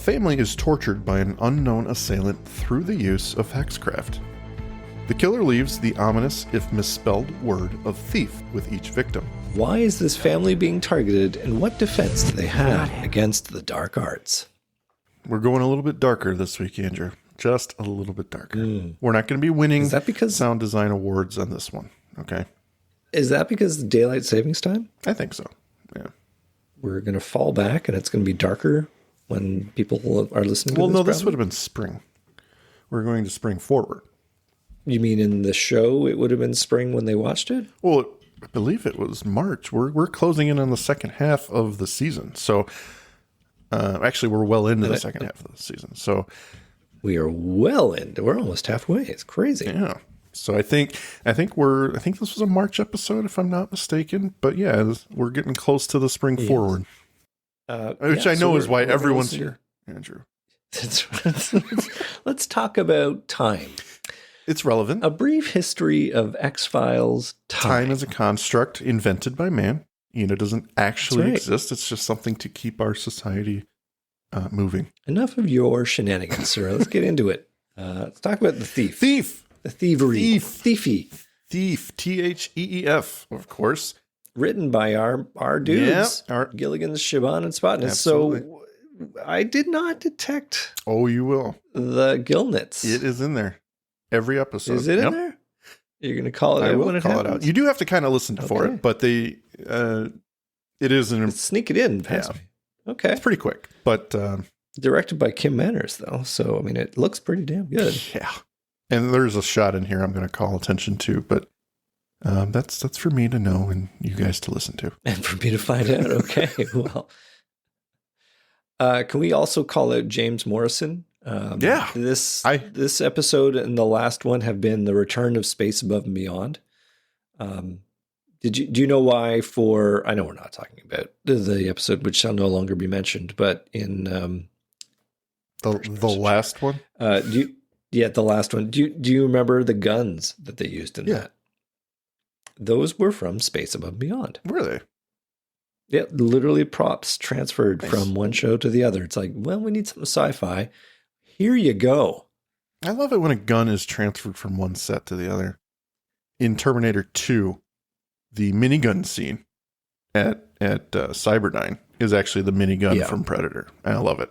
family is tortured by an unknown assailant through the use of hexcraft. The killer leaves the ominous, if misspelled, word of thief with each victim. Why is this family being targeted, and what defense do they have against the dark arts? We're going a little bit darker this week, Andrew. Just a little bit darker. We're not going to be winning sound design awards on this one, okay? Is that because of daylight savings time? I think so, yeah. We're going to fall back, and it's going to be darker when people are listening to this? Well, no, this would have been spring. We're going to spring forward. You mean in the show it would have been spring when they watched it? Well, I believe it was March. We're closing in on the second half of the season. So, actually, we're well into the second half of the season. So, we are well into. We're almost halfway. It's crazy. Yeah. So I think this was a March episode, if I'm not mistaken. But yeah, we're getting close to the spring forward, which I know is why everyone's here, Andrew. Let's talk about time. It's relevant. A brief history of X-Files time. Time is a construct invented by man. It doesn't actually exist. It's just something to keep our society moving. Enough of your shenanigans, sir. Let's get into it. Let's talk about the thief. Thief. The thievery. Thiefy. Thief. Theef, of course. Written by our dudes. Yeah, Gilligan's, Siobhan, and Spotnitz. Absolutely. So I did not detect. Oh, you will. The Gilnits. It is in there. Every episode. Is it in there? You're going to call it out when it happens? It out. You do have to kind of listen for it, but it is an... Sneak it in past me. Okay. It's pretty quick, but... directed by Kim Manners, though. So, I mean, it looks pretty damn good. Yeah. And there's a shot in here I'm going to call attention to, but that's for me to know and you guys to listen to. And for me to find out. Okay. Well, can we also call out James Morrison? Yeah. This episode and the last one have been the return of Space Above and Beyond. Do you know why I know we're not talking about the episode, which shall no longer be mentioned, but in the last one? The last one. Do you remember the guns that they used in that? Those were from Space Above and Beyond. Were they? Yeah, literally props transferred from one show to the other. It's like, well, we need some sci-fi. Here you go. I love it when a gun is transferred from one set to the other. In Terminator 2, the minigun scene at Cyberdyne is actually the minigun from Predator. I love it.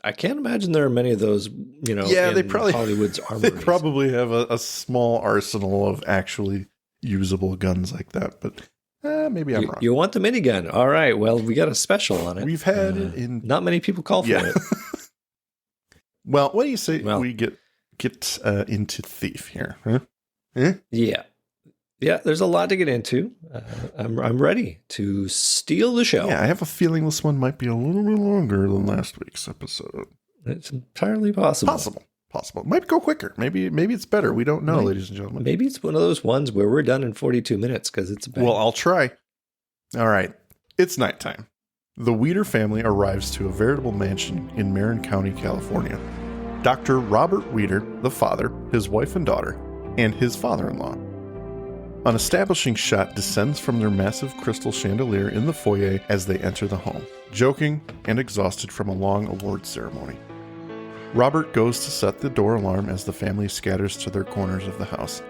I can't imagine there are many of those, they probably Hollywood's armories. They probably have a small arsenal of actually usable guns like that, but maybe I'm wrong. You want the minigun. All right, well, we got a special on it. We've had it in... Not many people call for it. Well, what do you say we get into Thief here? Huh? Yeah. Yeah, there's a lot to get into. I'm ready to steal the show. Yeah, I have a feeling this one might be a little bit longer than last week's episode. It's entirely possible. Possible. It might go quicker. Maybe it's better. We don't know, ladies and gentlemen. Maybe it's one of those ones where we're done in 42 minutes because it's a bang. Well, I'll try. All right. It's nighttime. The Weeder family arrives to a veritable mansion in Marin County, California. Dr. Robert Weeder, the father, his wife and daughter, and his father-in-law. An establishing shot descends from their massive crystal chandelier in the foyer as they enter the home, joking and exhausted from a long award ceremony. Robert goes to set the door alarm as the family scatters to their corners of the house.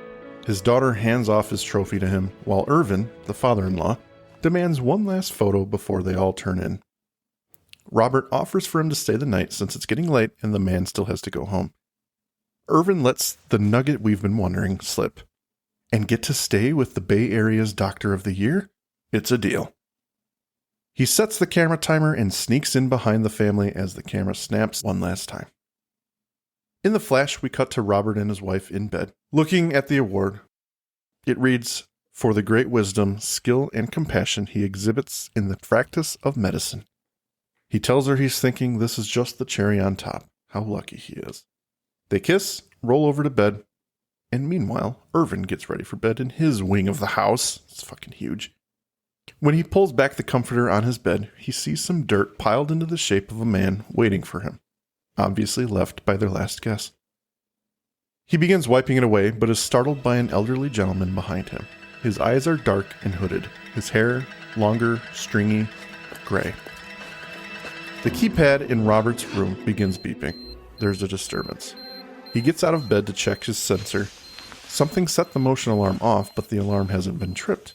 His daughter hands off his trophy to him, while Irvin, the father-in-law, demands one last photo before they all turn in. Robert offers for him to stay the night since it's getting late and the man still has to go home. Irvin lets the nugget we've been wondering slip. And get to stay with the Bay Area's Doctor of the Year? It's a deal. He sets the camera timer and sneaks in behind the family as the camera snaps one last time. In the flash, we cut to Robert and his wife in bed, looking at the award. It reads, "For the great wisdom, skill, and compassion he exhibits in the practice of medicine." He tells her he's thinking this is just the cherry on top. How lucky he is. They kiss, roll over to bed, and meanwhile, Irvin gets ready for bed in his wing of the house. It's fucking huge. When he pulls back the comforter on his bed, he sees some dirt piled into the shape of a man waiting for him, obviously left by their last guest. He begins wiping it away, but is startled by an elderly gentleman behind him. His eyes are dark and hooded, his hair longer, stringy, gray. The keypad in Robert's room begins beeping. There's a disturbance. He gets out of bed to check his sensor. Something set the motion alarm off, but the alarm hasn't been tripped.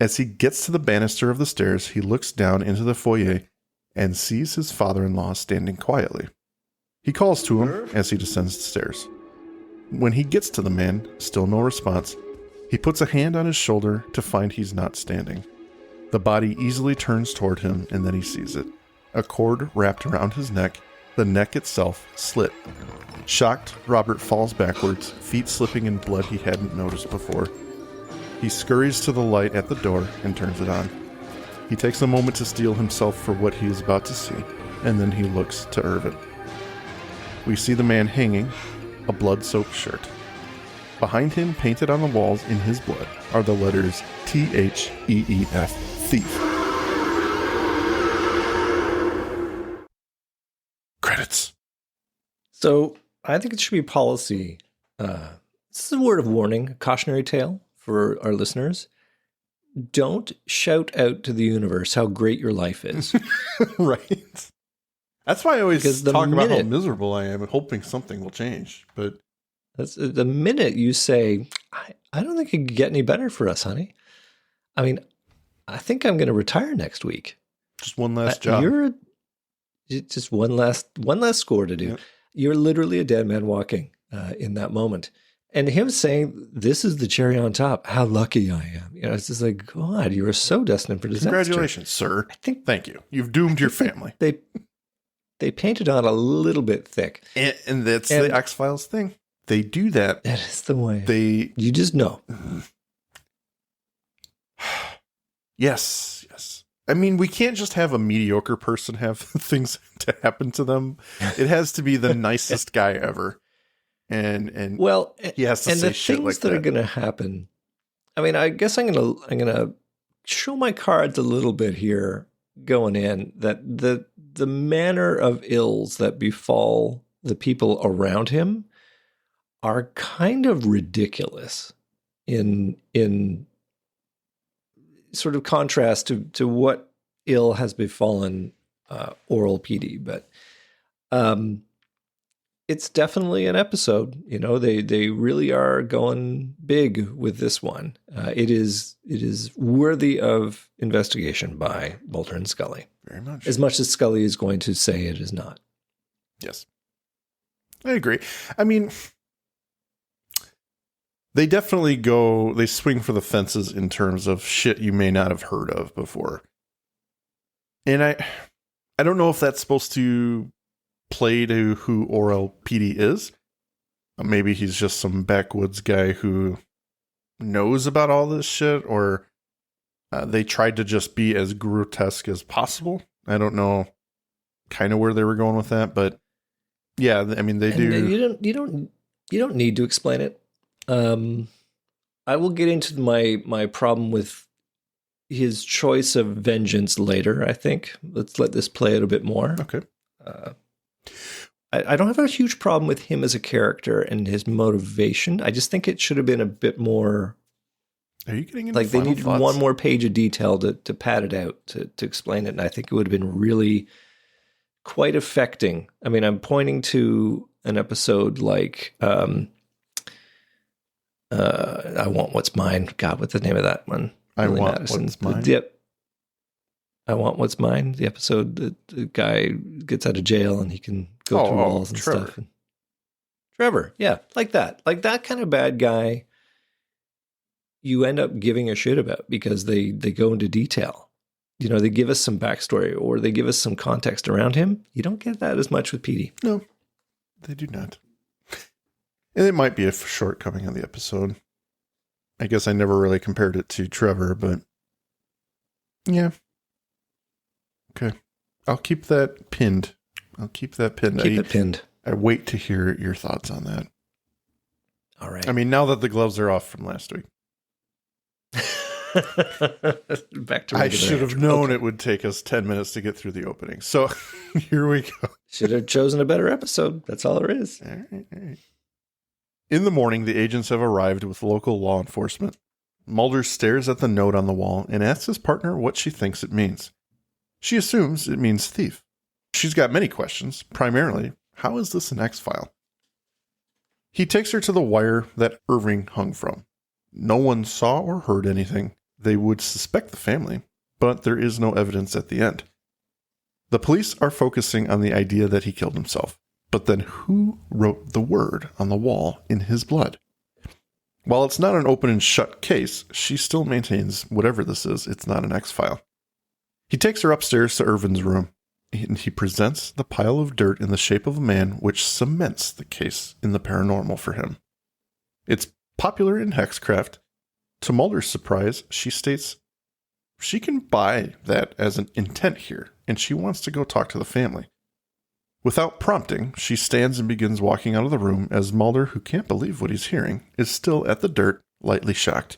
As he gets to the banister of the stairs, he looks down into the foyer and sees his father-in-law standing quietly. He calls to him as he descends the stairs. When he gets to the man, still no response, he puts a hand on his shoulder to find he's not standing. The body easily turns toward him, and then he sees it. A cord wrapped around his neck, the neck itself slit. Shocked, Robert falls backwards, feet slipping in blood he hadn't noticed before. He scurries to the light at the door and turns it on. He takes a moment to steel himself for what he is about to see, and then he looks to Irvin. We see the man hanging, a blood-soaked shirt. Behind him, painted on the walls in his blood, are the letters THEEF, Thief. Credits. So I think it should be policy. This is a word of warning, a cautionary tale for our listeners. Don't shout out to the universe how great your life is. Right. That's why I always talk about how miserable I am and hoping something will change. But that's the minute you say, I don't think it could get any better for us, honey. I mean, I think I'm going to retire next week. Just one last job. Just one last score to do. Yep. You're literally a dead man walking in that moment. And him saying, this is the cherry on top, how lucky I am. You know, it's just like, God, you are so destined for disaster. Congratulations, sir. Thank you. You've doomed your family. They painted on a little bit thick. And that's the X-Files thing. They do that. That is the way. You just know. Yes. I mean, we can't just have a mediocre person have things to happen to them. It has to be the nicest guy ever. And he has to say shit like that. And the things that are going to happen. I mean, I guess I'm going to show my cards a little bit here going in, that the manner of ills that befall the people around him are kind of ridiculous in sort of contrast to what ill has befallen Oral PD. But it's definitely an episode. You know, they really are going big with this one. It is worthy of investigation by Mulder and Scully. Very much. As much as Scully is going to say it is not. Yes. I agree. I mean, they definitely they swing for the fences in terms of shit you may not have heard of before. And I don't know if that's supposed to play to who Oral PD is. Maybe he's just some backwoods guy who knows about all this shit, or they tried to just be as grotesque as possible. I don't know kind of where they were going with that, but yeah, I mean, they do. You don't need to explain it. I will get into my problem with his choice of vengeance later, I think. Let's let this play out a bit more. Okay. I don't have a huge problem with him as a character and his motivation. I just think it should have been a bit more. Are you getting into like they needed one more page of detail to pad it out, to explain it. And I think it would have been really quite affecting. I mean, I'm pointing to an episode like I Want What's Mine. God, what's the name of that one? I Want What's Mine? Yep. I Want What's Mine. The episode that the guy gets out of jail and he can go through walls and Trevor. stuff. Trevor, yeah, like that. Like that kind of bad guy you end up giving a shit about because they go into detail. You know, they give us some backstory or they give us some context around him. You don't get that as much with Petey. No, they do not. And it might be a shortcoming of the episode. I guess I never really compared it to Trevor, but yeah. Okay. I'll keep that pinned. Keep it pinned. I wait to hear your thoughts on that. All right. I mean, now that the gloves are off from last week. Back to I should have known it would take us 10 minutes to get through the opening. So here we go. Should have chosen a better episode. That's all there is. All right. In the morning, the agents have arrived with local law enforcement. Mulder stares at the note on the wall and asks his partner what she thinks it means. She assumes it means thief, She's got many questions. Primarily, how is this an X-file? He takes her to the wire that Irving hung from. No one saw or heard anything. They would suspect the family, but there is no evidence at the end. The police are focusing on the idea that he killed himself. But then who wrote the word on the wall in his blood? While it's not an open and shut case, she still maintains whatever this is, it's not an X-file. He takes her upstairs to Irvin's room, and he presents the pile of dirt in the shape of a man, which cements the case in the paranormal for him. It's popular in hexcraft. To Mulder's surprise, she states she can buy that as an intent here, and she wants to go talk to the family. Without prompting, she stands and begins walking out of the room as Mulder, who can't believe what he's hearing, is still at the dirt, lightly shocked.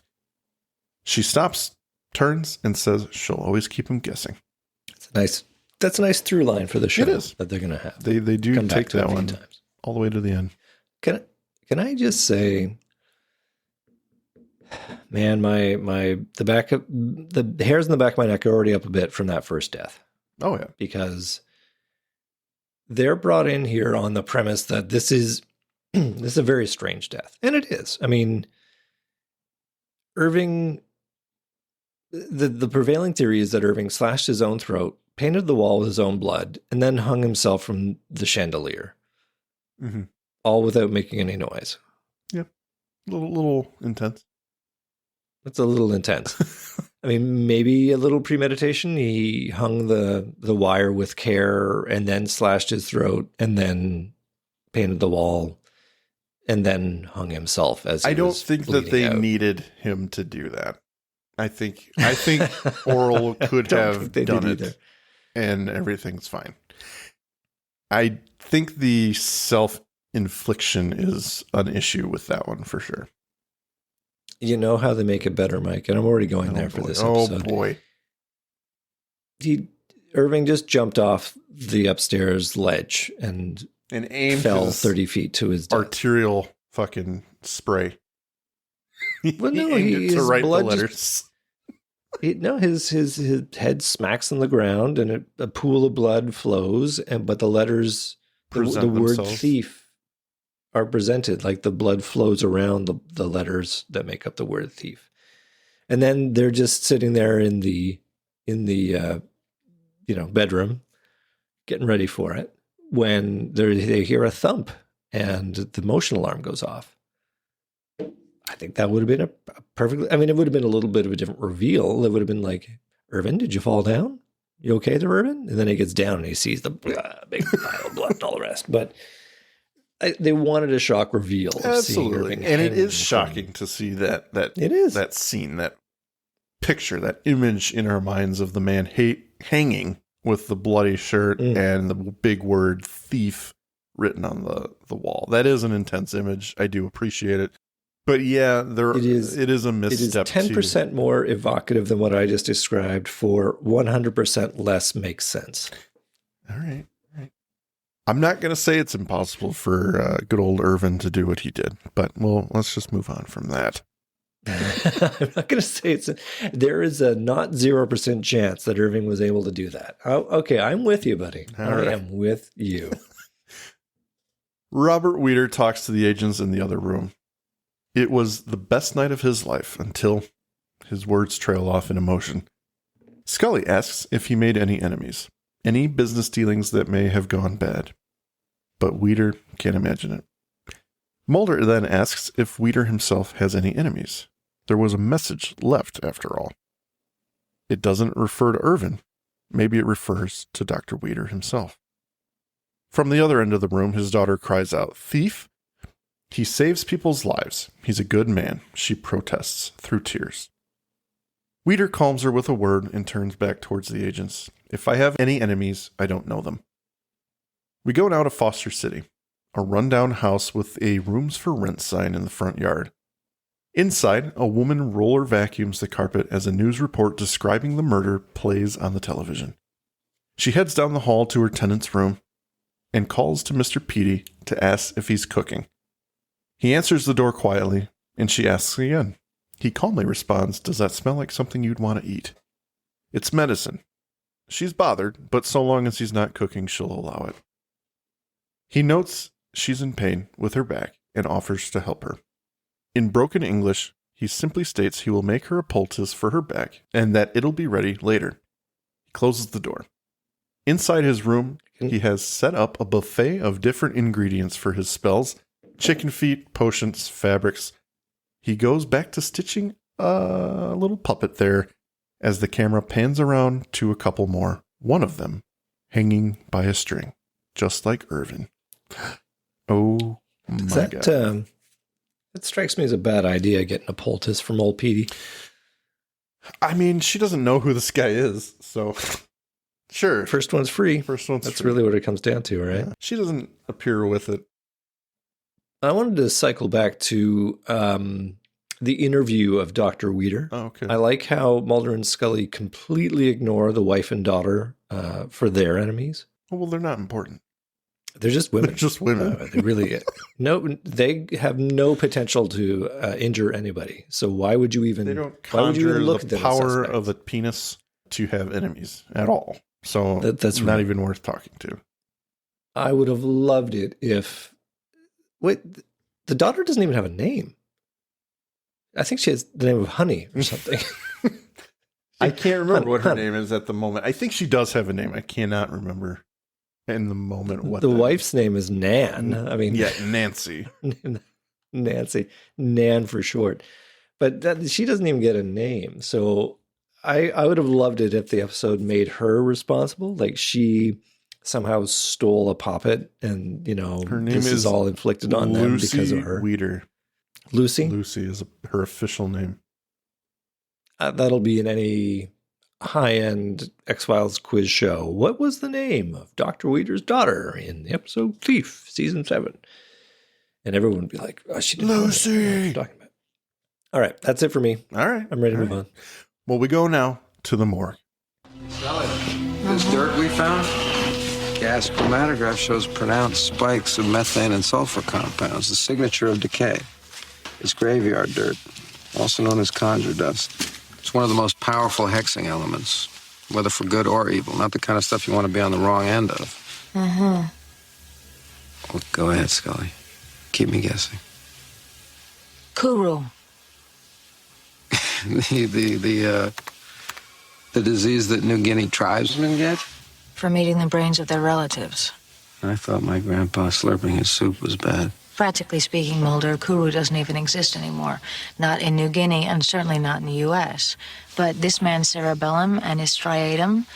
She stops, turns, and says she'll always keep him guessing. That's a nice through line for the show. It is. That they're going to have. They do Come take back to that a few one times. all the way to the end. Can I just say, man, the hairs in the back of my neck are already up a bit from that first death. Oh, yeah. Because they're brought in here on the premise that this is a very strange death. And it is. I mean, Irving, the prevailing theory is that Irving slashed his own throat, painted the wall with his own blood, and then hung himself from the chandelier. Mm-hmm. All without making any noise. Yeah. Little intense. That's a little intense. I mean, maybe a little premeditation. He hung the wire with care and then slashed his throat and then painted the wall and then hung himself as I don't think that they needed him to do that. I think Oral could have done it either. And everything's fine. I think the self-infliction is an issue with that one for sure. You know how they make it better, Mike, and I'm already going there for this episode. Oh, boy. Irving just jumped off the upstairs ledge and aimed fell 30 feet to his death. Arterial fucking spray. Well, no, to write the letters. His head smacks on the ground and a pool of blood flows, but the letters, the word thief, are presented, like the blood flows around the letters that make up the word thief. And then they're just sitting there in the bedroom getting ready for it when they hear a thump and the motion alarm goes off. I think that would have been a perfect, I mean, it would have been a little bit of a different reveal. It would have been like, Irvin, did you fall down? You okay there, Irvin? And then he gets down and he sees the big pile of blood and all the rest. But they wanted a shock reveal. Absolutely. And it is shocking to see that scene, that picture, that image in our minds of the man hanging with the bloody shirt and the big word thief written on the wall. That is an intense image. I do appreciate it. But yeah, it is a misstep. It is 10% more evocative than what I just described for 100% less makes sense. All right. I'm not going to say it's impossible for good old Irvin to do what he did, but let's just move on from that. I'm not going to say there is a not 0% chance that Irving was able to do that. Oh, okay, I'm with you, buddy. I am with you. Robert Weeder talks to the agents in the other room. It was the best night of his life until his words trail off in emotion. Scully asks if he made any enemies. Any business dealings that may have gone bad. But Weeder can't imagine it. Mulder then asks if Weeder himself has any enemies. There was a message left, after all. It doesn't refer to Irvin. Maybe it refers to Dr. Weeder himself. From the other end of the room, his daughter cries out, "Thief? He saves people's lives. He's a good man," she protests through tears. Weeder calms her with a word and turns back towards the agents. "If I have any enemies, I don't know them." We go now to Foster City, a rundown house with a rooms for rent sign in the front yard. Inside, a woman roller vacuums the carpet as a news report describing the murder plays on the television. She heads down the hall to her tenant's room and calls to Mr. Petey to ask if he's cooking. He answers the door quietly, and she asks again. He calmly responds, "Does that smell like something you'd want to eat?" "It's medicine." She's bothered, but so long as he's not cooking, she'll allow it. He notes she's in pain with her back and offers to help her. In broken English, he simply states he will make her a poultice for her back and that it'll be ready later. He closes the door. Inside his room, he has set up a buffet of different ingredients for his spells, chicken feet, potions, fabrics. He goes back to stitching a little puppet there as the camera pans around to a couple more, one of them hanging by a string, just like Irvin. Oh my God. That strikes me as a bad idea, getting a poultice from old Petey. I mean, she doesn't know who this guy is, so sure. First one's free. That's free. Really what it comes down to, right? Yeah. She doesn't appear with it. I wanted to cycle back to the interview of Dr. Weeder. Oh, okay. I like how Mulder and Scully completely ignore the wife and daughter for their enemies. Well, they're not important. They're just women. They're just women. They really they have no potential to injure anybody. So why would you even? They don't conjure the power of a penis to have enemies at all. So that's not even worth talking to. I would have loved it if the daughter doesn't even have a name. I think she has the name of Honey or something. I can't remember what her name is at the moment. I think she does have a name. I cannot remember in the moment what the wife's name is Nan. I mean, yeah, Nancy. Nancy, Nan for short. But she doesn't even get a name. So I would have loved it if the episode made her responsible. Like she somehow stole a puppet, and her name is all inflicted on them because of her. Weeder. Lucy? Lucy is her official name. That'll be in any high-end X-Files quiz show. What was the name of Dr. Weeder's daughter in the episode Thief, Season 7? And everyone would be like, oh, she didn't know what I'm talking about. All right, that's it for me. All right. I'm ready to move on. Well, we go now to the morgue. Sally, this dirt we found? Gas chromatograph shows pronounced spikes of methane and sulfur compounds, the signature of decay. It's graveyard dirt, also known as conjure dust. It's one of the most powerful hexing elements, whether for good or evil, not the kind of stuff you want to be on the wrong end of. Mm-hmm. Well, go ahead, Scully. Keep me guessing. Kuru. The disease that New Guinea tribesmen get? From eating the brains of their relatives. I thought my grandpa slurping his soup was bad. Practically speaking, Mulder, Kuru doesn't even exist anymore. Not in New Guinea, and certainly not in the U.S. But this man's cerebellum and his striatum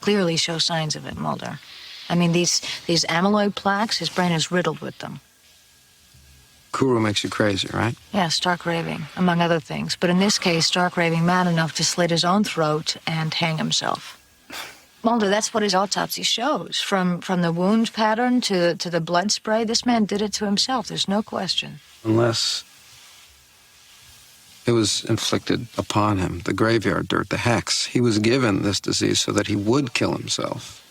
clearly show signs of it, Mulder. I mean, these amyloid plaques, his brain is riddled with them. Kuru makes you crazy, right? Yeah, stark raving, among other things. But in this case, stark raving mad enough to slit his own throat and hang himself. Mulder, that's what his autopsy shows. From the wound pattern to the blood spray, this man did it to himself. There's no question. Unless it was inflicted upon him, the graveyard dirt, the hex. He was given this disease so that he would kill himself.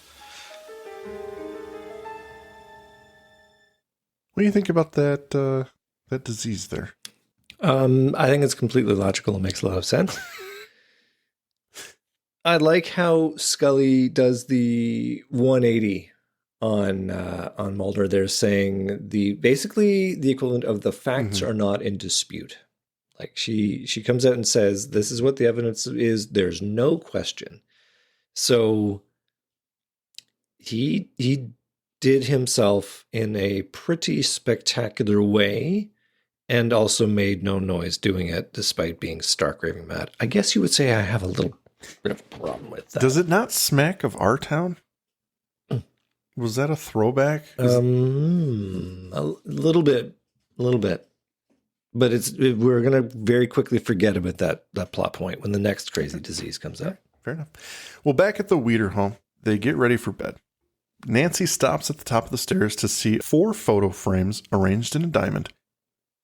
What do you think about that disease there? I think it's completely logical and makes a lot of sense. I like how Scully does the 180 on Mulder. They're saying basically the equivalent of the facts are not in dispute. Like she comes out and says, this is what the evidence is. There's no question. So he did himself in a pretty spectacular way and also made no noise doing it despite being stark raving mad. I guess you would say I have a little bit of a problem with that. Does it not smack of our town? Was that a throwback? A little bit. But we're going to very quickly forget about that plot point when the next crazy disease comes out. Fair enough. Well, back at the Weeder home, they get ready for bed. Nancy stops at the top of the stairs to see 4 photo frames arranged in a diamond.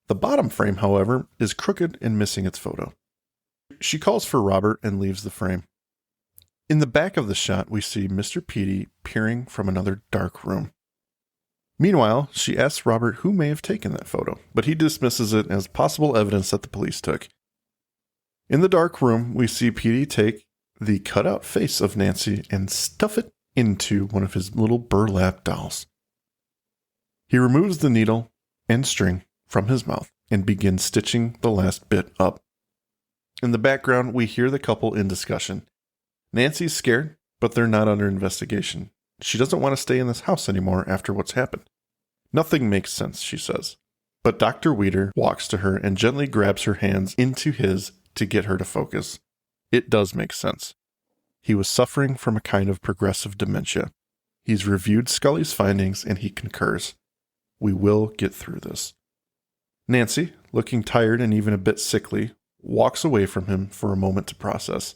The bottom frame, however, is crooked and missing its photo. She calls for Robert and leaves the frame. In the back of the shot, we see Mr. Petey peering from another dark room. Meanwhile, she asks Robert who may have taken that photo, but he dismisses it as possible evidence that the police took. In the dark room, we see Petey take the cutout face of Nancy and stuff it into one of his little burlap dolls. He removes the needle and string from his mouth and begins stitching the last bit up. In the background, we hear the couple in discussion. Nancy's scared, but they're not under investigation. She doesn't want to stay in this house anymore after what's happened. Nothing makes sense, she says. But Dr. Weeder walks to her and gently grabs her hands into his to get her to focus. It does make sense. He was suffering from a kind of progressive dementia. He's reviewed Scully's findings and he concurs. We will get through this. Nancy, looking tired and even a bit sickly, walks away from him for a moment to process.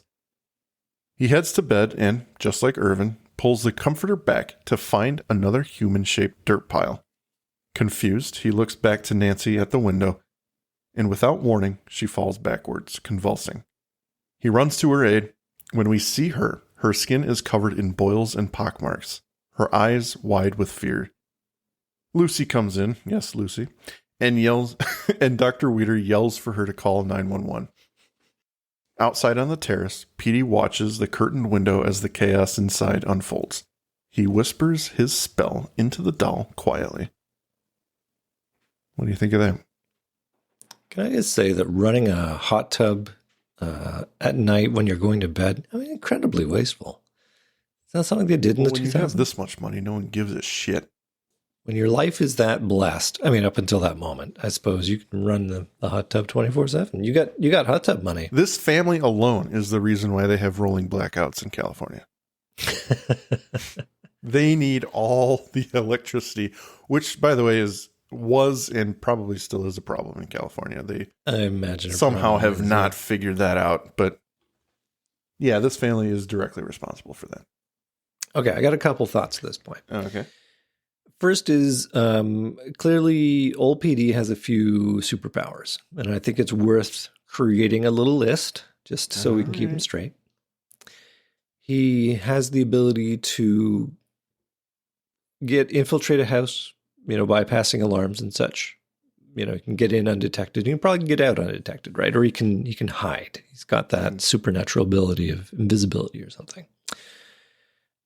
He heads to bed and, just like Irvin, pulls the comforter back to find another human-shaped dirt pile. Confused, he looks back to Nancy at the window, and without warning, she falls backwards, convulsing. He runs to her aid. When we see her, her skin is covered in boils and pockmarks, her eyes wide with fear. Lucy comes in, yes, Lucy, and yells, and Dr. Weeder yells for her to call 911. Outside on the terrace, Petey watches the curtained window as the chaos inside unfolds. He whispers his spell into the doll quietly. What do you think of that? Can I just say that running a hot tub at night when you're going to bed, I mean, incredibly wasteful. It's not something they did in the 2000s. When you have this much money, no one gives a shit. When your life is that blessed, I mean, up until that moment, I suppose you can run the hot tub 24/7. You got hot tub money. This family alone is the reason why they have rolling blackouts in California. They need all the electricity, which, by the way, was and probably still is a problem in California. They I imagine somehow have not figured that out. But yeah, this family is directly responsible for that. Okay, I got a couple thoughts at this point. Okay. First is clearly old PD has a few superpowers, and I think it's worth creating a little list just so we can keep them straight. He has the ability to infiltrate a house, bypassing alarms and such. He can get in undetected. He can probably get out undetected, right? Or he can hide. He's got that supernatural ability of invisibility or something.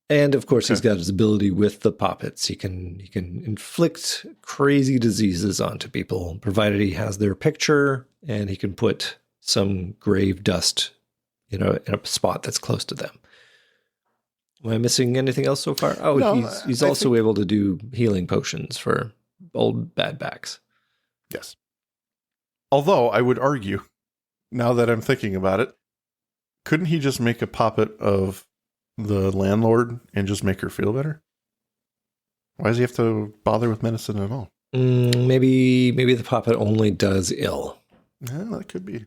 And of course, he's got his ability with the puppets. He can inflict crazy diseases onto people, provided he has their picture, and he can put some grave dust, in a spot that's close to them. Am I missing anything else so far? Oh, no, he's also able to do healing potions for old bad backs. Yes. Although I would argue, now that I'm thinking about it, couldn't he just make a puppet of the landlord and just make her feel better? Why does he have to bother with medicine at all? Maybe the puppet only does ill. Yeah, that could be.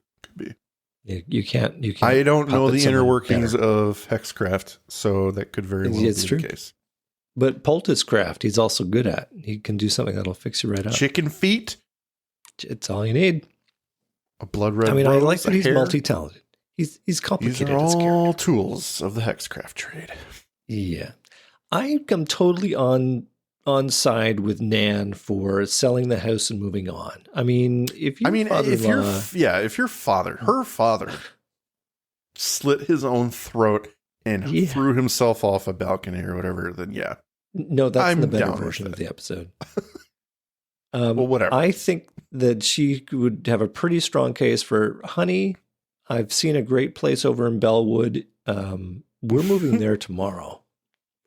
You can't. I don't know the inner workings of hexcraft, so that could very well be the case. But poulticecraft, he's also good at. He can do something that'll fix you right up. Chicken feet. It's all you need. A blood red. I like that he's multi-talented. He's complicated. These are all tools of the hexcraft trade. Yeah. I am totally on side with Nan for selling the house and moving on. I mean, if your father, her father, slit his own throat and threw himself off a balcony or whatever, then yeah. No, that's the better version of the episode. Well, whatever. I think that she would have a pretty strong case for, honey, I've seen a great place over in Bellwood. We're moving there tomorrow.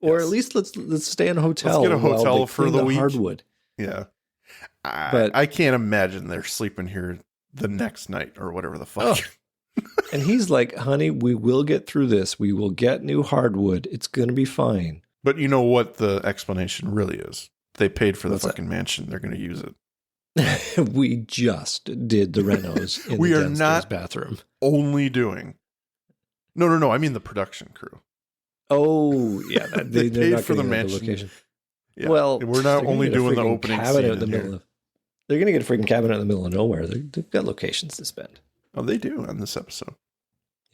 Or at least let's stay in a hotel. Let's get a hotel for the week. Hardwood. Yeah. But I can't imagine they're sleeping here the next night or whatever the fuck. Oh. And he's like, honey, we will get through this. We will get new hardwood. It's going to be fine. But you know what the explanation really is? They paid for the fucking mansion. They're going to use it. We just did the renos in we the are not bathroom. Only doing. No. I mean the production crew. Oh, yeah. They paid for the mansion. Location. Yeah. Well, we're not only doing the opening scene in the middle of. They're going to get a freaking cabinet in the middle of nowhere. They've got locations to spend. Oh, they do on this episode.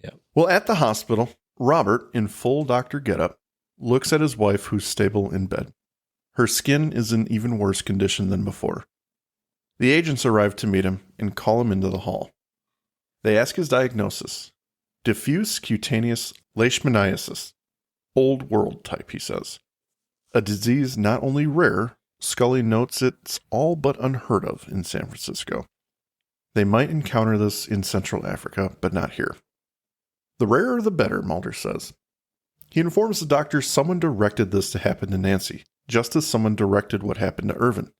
Yeah. Well, at the hospital, Robert, in full doctor getup, looks at his wife who's stable in bed. Her skin is in even worse condition than before. The agents arrive to meet him and call him into the hall. They ask his diagnosis: diffuse cutaneous Leishmaniasis. Old world type, he says. A disease not only rare, Scully notes it's all but unheard of in San Francisco. They might encounter this in Central Africa, but not here. The rarer the better, Mulder says. He informs the doctor someone directed this to happen to Nancy, just as someone directed what happened to Irvin.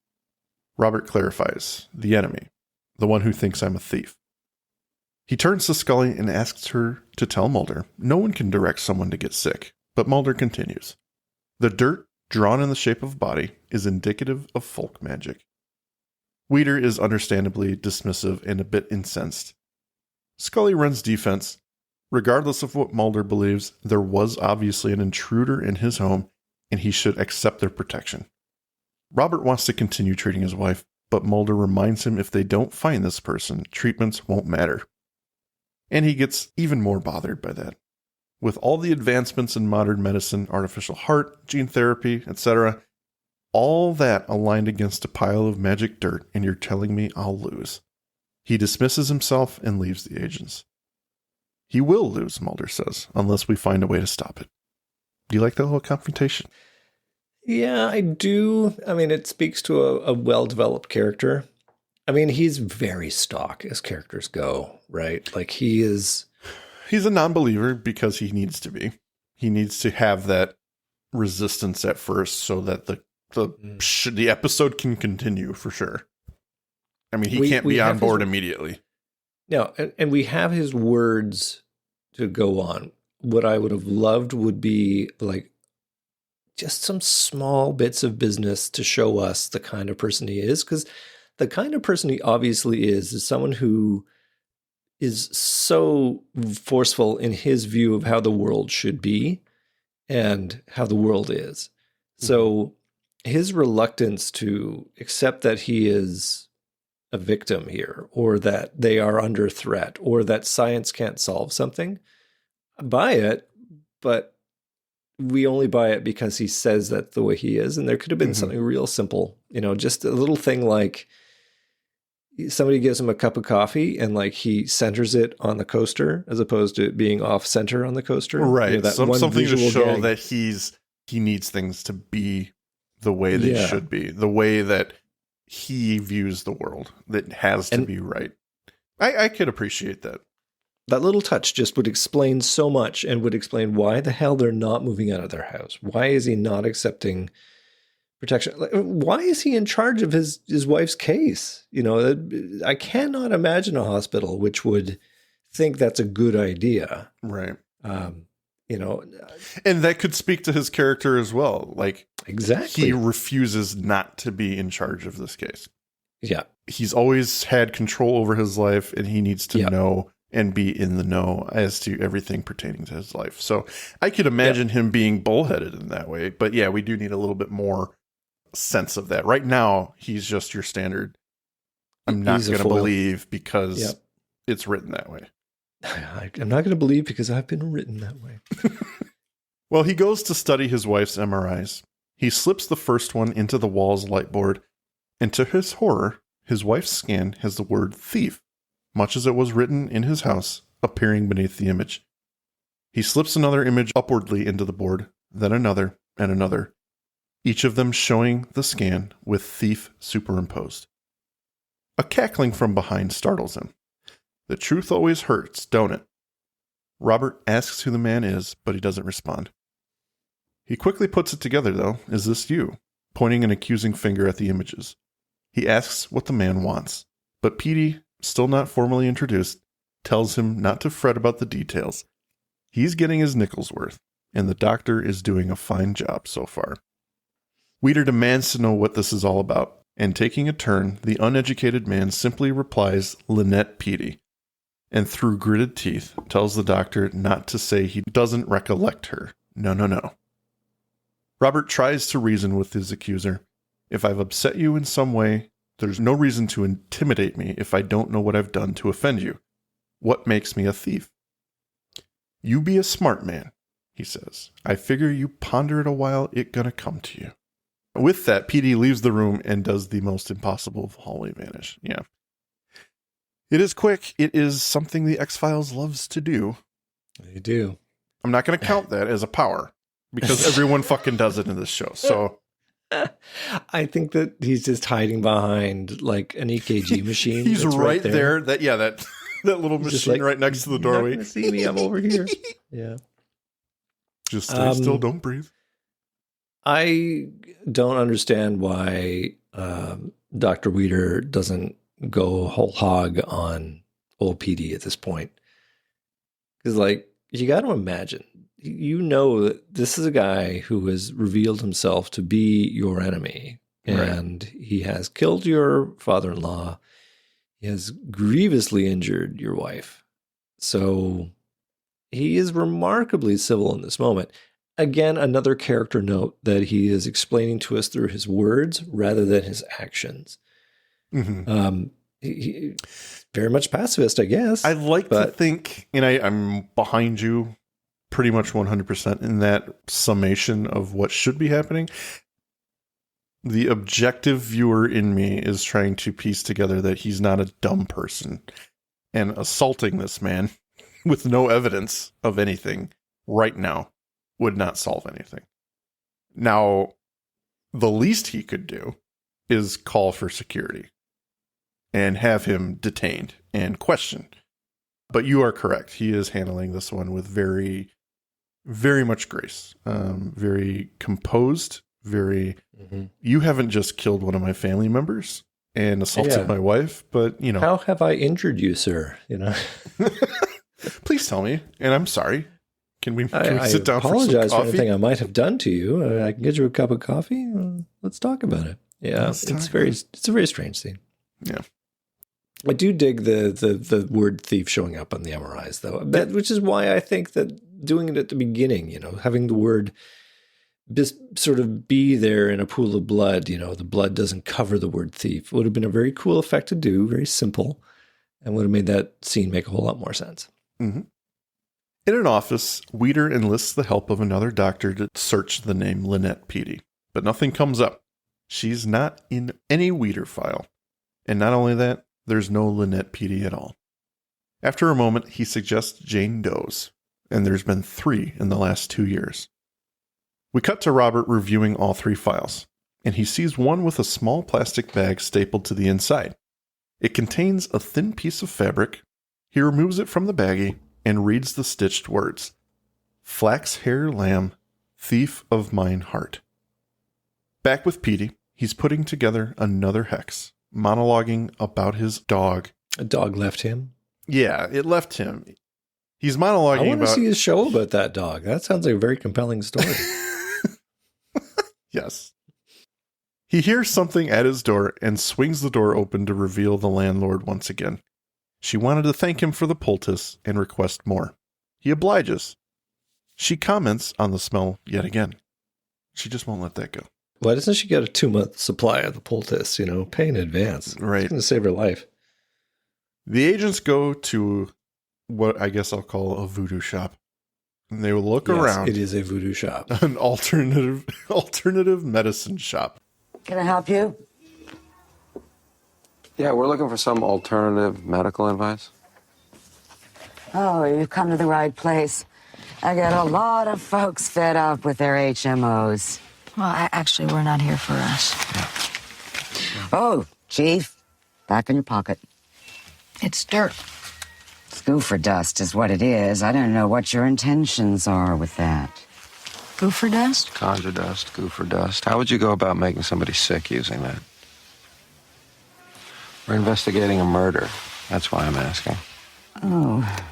Robert clarifies, the enemy, the one who thinks I'm a thief. He turns to Scully and asks her to tell Mulder no one can direct someone to get sick, but Mulder continues. The dirt, drawn in the shape of a body, is indicative of folk magic. Weeder is understandably dismissive and a bit incensed. Scully runs defense. Regardless of what Mulder believes, there was obviously an intruder in his home, and he should accept their protection. Robert wants to continue treating his wife, but Mulder reminds him if they don't find this person, treatments won't matter. And he gets even more bothered by that. With all the advancements in modern medicine, artificial heart, gene therapy, etc., all that aligned against a pile of magic dirt, and you're telling me I'll lose. He dismisses himself and leaves the agents. He will lose, Mulder says, unless we find a way to stop it. Do you like that little confrontation? Yeah, I do. I mean, it speaks to a well-developed character. I mean, he's very stock as characters go, right? Like he's a non-believer because he needs to be. He needs to have that resistance at first so that the episode can continue for sure. I mean, he can't be on board immediately. No, and we have his words to go on. What I would have loved would be like just some small bits of business to show us the kind of person he is, because the kind of person he obviously is someone who is so forceful in his view of how the world should be and how the world is. So his reluctance to accept that he is a victim here, or that they are under threat, or that science can't solve something, I buy it, but we only buy it because he says that the way he is. And there could have been something real simple, just a little thing like somebody gives him a cup of coffee and like he centers it on the coaster as opposed to it being off center on the coaster. Right. Something to show that he needs things to be the way they should be, the way that he views the world, that has to be right. I could appreciate that. That little touch just would explain so much and would explain why the hell they're not moving out of their house. Why is he not accepting protection? Why is he in charge of his wife's case? I cannot imagine a hospital which would think that's a good idea. Right. And that could speak to his character as well. Like, exactly. He refuses not to be in charge of this case. Yeah. He's always had control over his life, and he needs to know and be in the know as to everything pertaining to his life. So I could imagine him being bullheaded in that way. But yeah, we do need a little bit more sense of that. Right now, he's just your standard. I'm not going to believe because it's written that way. I'm not going to believe because I've been written that way. Well, he goes to study his wife's MRIs. He slips the first one into the wall's light board, and to his horror, his wife's scan has the word thief, much as it was written in his house, appearing beneath the image. He slips another image upwardly into the board, then another and another, each of them showing the scan with thief superimposed. A cackling from behind startles him. The truth always hurts, don't it? Robert asks who the man is, but he doesn't respond. He quickly puts it together, though. Is this you? Pointing an accusing finger at the images. He asks what the man wants, but Petey, still not formally introduced, tells him not to fret about the details. He's getting his nickel's worth, and the doctor is doing a fine job so far. Weeder demands to know what this is all about, and taking a turn, the uneducated man simply replies, Lynette Petey, and through gritted teeth tells the doctor not to say he doesn't recollect her. No. Robert tries to reason with his accuser. If I've upset you in some way, there's no reason to intimidate me if I don't know what I've done to offend you. What makes me a thief? You be a smart man, he says. I figure you ponder it a while, it gonna come to you. With that, Petey leaves the room and does the most impossible of hallway vanish. Yeah. It is quick. It is something the X-Files loves to do. They do. I'm not going to count that as a power because everyone fucking does it in this show. So I think that he's just hiding behind like an EKG machine. he's that's right there. That little He's just machine like, right next to the "You're not doorway. gonna see me, I'm over here. Yeah. Just stay still, don't breathe. I don't understand why Dr. Weeder doesn't go whole hog on old PD at this point. Because, like, you got to imagine, you know that this is a guy who has revealed himself to be your enemy. And he has killed your father-in-law. He has grievously injured your wife. So he is remarkably civil in this moment. Again, another character note that he is explaining to us through his words rather than his actions. Mm-hmm. He very much pacifist, I guess. I like to think, and I'm behind you pretty much 100% in that summation of what should be happening. The objective viewer in me is trying to piece together that he's not a dumb person, and assaulting this man with no evidence of anything right now would not solve anything. Now, the least he could do is call for security and have him detained and questioned. But you are correct. He is handling this one with very, very much grace. Very composed, very, you haven't just killed one of my family members and assaulted my wife, but, you know. How have I injured you, sir? You know. Please tell me, and I'm sorry. Can we sit down for some coffee? I apologize for anything I might have done to you. I can get you a cup of coffee. Let's talk about it. Yeah, it's a very strange scene. Yeah. I do dig the word thief showing up on the MRIs, though, which is why I think that doing it at the beginning, you know, having the word sort of be there in a pool of blood, you know, the blood doesn't cover the word thief, would have been a very cool effect to do, very simple, and would have made that scene make a whole lot more sense. Mm-hmm. In an office, Weeder enlists the help of another doctor to search the name Lynette Petey, but nothing comes up. She's not in any Weeder file. And not only that, there's no Lynette Petey at all. After a moment, he suggests Jane Doe's, and there's been 3 in the last 2 years. We cut to Robert reviewing all 3 files, and he sees one with a small plastic bag stapled to the inside. It contains a thin piece of fabric. He removes it from the baggie and reads the stitched words. Flax hair lamb, thief of mine heart. Back with Petey, he's putting together another hex, monologuing about his dog. A dog left him? Yeah, it left him. He's monologuing about... I want to see his show about that dog. That sounds like a very compelling story. Yes. He hears something at his door and swings the door open to reveal the landlord once again. She wanted to thank him for the poultice and request more. He obliges. She comments on the smell yet again. She just won't let that go. Why doesn't she get a 2-month supply of the poultice, you know, pay in advance? Right. It's going to save her life. The agents go to what I guess I'll call a voodoo shop. And they will look around. It is a voodoo shop. An alternative medicine shop. Can I help you? Yeah, we're looking for some alternative medical advice. Oh, you've come to the right place. I get a lot of folks fed up with their HMOs. Well, actually, we're not here for us. Oh, Chief, back in your pocket. It's dirt. Scoofer dust is what it is. I don't know what your intentions are with that. Goofer dust? Conjure dust, goofer dust. How would you go about making somebody sick using that? We're investigating a murder. That's why I'm asking. Oh.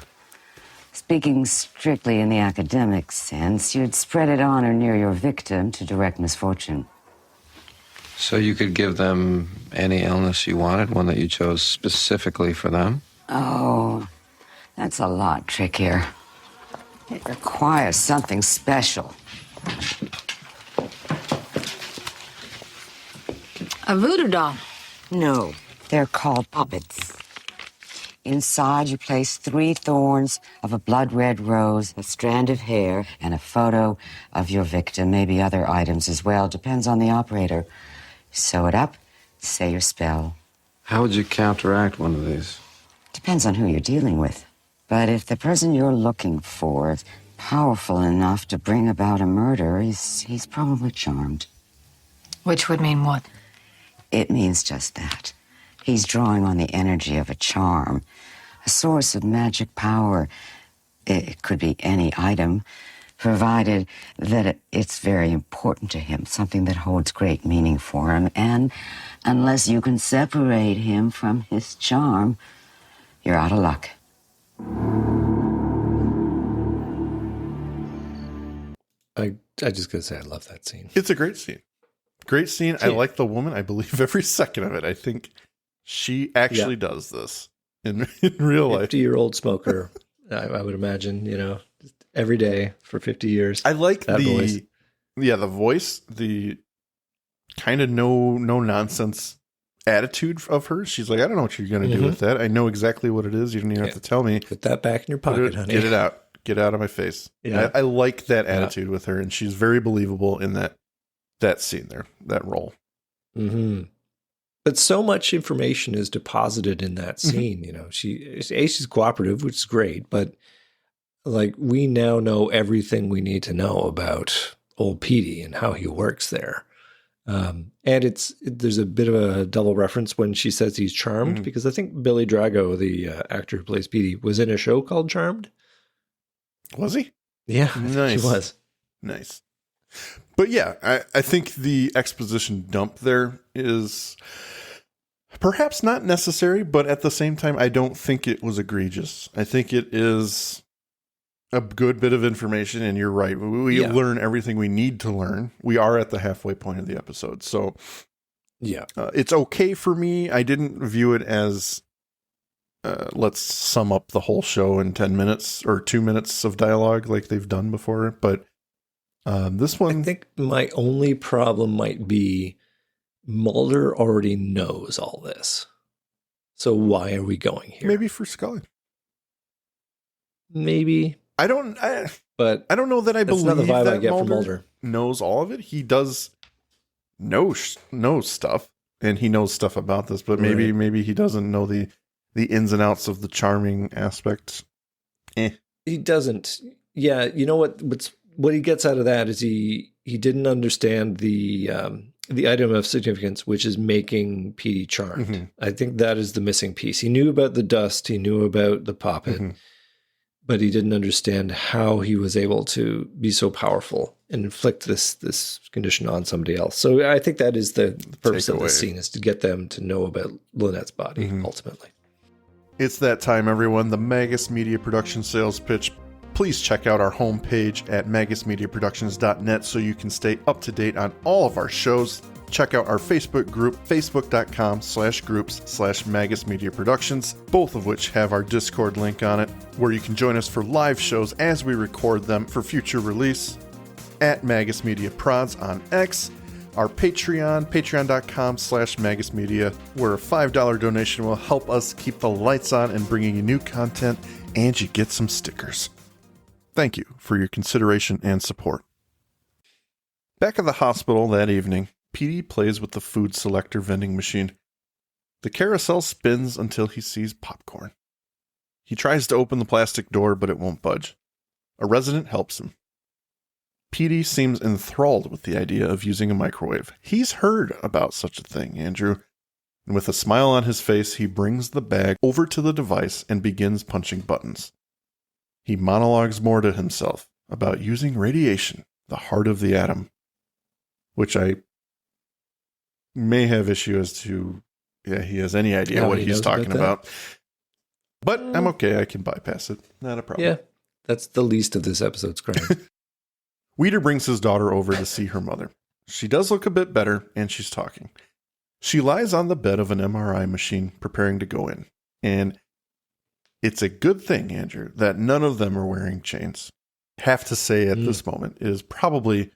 Speaking strictly in the academic sense, you'd spread it on or near your victim to direct misfortune. So you could give them any illness you wanted, one that you chose specifically for them? Oh, that's a lot trickier. It requires something special. A voodoo doll. No, they're called puppets. Inside, you place 3 thorns of a blood-red rose, a strand of hair, and a photo of your victim, maybe other items as well. Depends on the operator. Sew it up, say your spell. How would you counteract one of these? Depends on who you're dealing with. But if the person you're looking for powerful enough to bring about a murder, he's probably charmed. Which would mean what? It means just that. He's drawing on the energy of a charm, a source of magic power. It could be any item, provided that it's very important to him, something that holds great meaning for him. And unless you can separate him from his charm, you're out of luck. I just gotta say I love that scene. It's a great scene. Great scene. I like the woman. I believe every second of it. I think she actually does this in real life. 50-year-old smoker, I would imagine, every day for 50 years. I like that voice. The voice, the kind of no nonsense attitude of her. She's like, I don't know what you're going to do with that. I know exactly what it is. You don't even have to tell me. Put that back in your pocket, honey. Get it out. Get out of my face. Yeah. I like that attitude with her, and she's very believable in that scene there, that role. Mm-hmm. But so much information is deposited in that scene. She's cooperative, which is great, but like we now know everything we need to know about old Petey and how he works there. And there's a bit of a double reference when she says he's charmed, because I think Billy Drago, the actor who plays Petey, was in a show called Charmed. Was he? Yeah, nice. He was. Nice. But yeah, I think the exposition dump there is perhaps not necessary, but at the same time, I don't think it was egregious. I think it is a good bit of information, and you're right. We learn everything we need to learn. We are at the halfway point of the episode, so it's okay for me. I didn't view it as let's sum up the whole show in 10 minutes or 2 minutes of dialogue like they've done before, but this one, I think my only problem might be Mulder already knows all this. So why are we going here? maybe for Scully. Maybe. I don't know that I believe not the vibe that I get Mulder from Mulder knows all of it. He does know stuff, and he knows stuff about this, but maybe he doesn't know the ins and outs of the charming aspect. He doesn't. Yeah, you know what he gets out of that is he didn't understand the item of significance, which is making Petey charmed. Mm-hmm. I think that is the missing piece. He knew about the dust, he knew about the poppet, but he didn't understand how he was able to be so powerful and inflict this condition on somebody else. So I think that is the purpose of this scene, is to get them to know about Lynette's body, ultimately. It's that time, everyone. The Magus Media Production sales pitch. Please check out our homepage at magusmediaproductions.net so you can stay up to date on all of our shows. Check out our Facebook group, facebook.com/groups/Magus Media Productions, both of which have our Discord link on it, where you can join us for live shows as we record them for future release. At Magus Media Prods on X, our Patreon, patreon.com/Magus Media, where a $5 donation will help us keep the lights on and bringing you new content, and you get some stickers. Thank you for your consideration and support. Back at the hospital that evening, Petey plays with the food selector vending machine. The carousel spins until he sees popcorn. He tries to open the plastic door, but it won't budge. A resident helps him. Petey seems enthralled with the idea of using a microwave. He's heard about such a thing, Andrew. And with a smile on his face, he brings the bag over to the device and begins punching buttons. He monologues more to himself about using radiation, the heart of the atom, which I may have issue as to, he has any idea what he's talking about. But I'm okay. I can bypass it. Not a problem. Yeah, that's the least of this episode's crime. Weeder brings his daughter over to see her mother. She does look a bit better, and she's talking. She lies on the bed of an MRI machine preparing to go in. And it's a good thing, Andrew, that none of them are wearing chains. Have to say at this moment, it is probably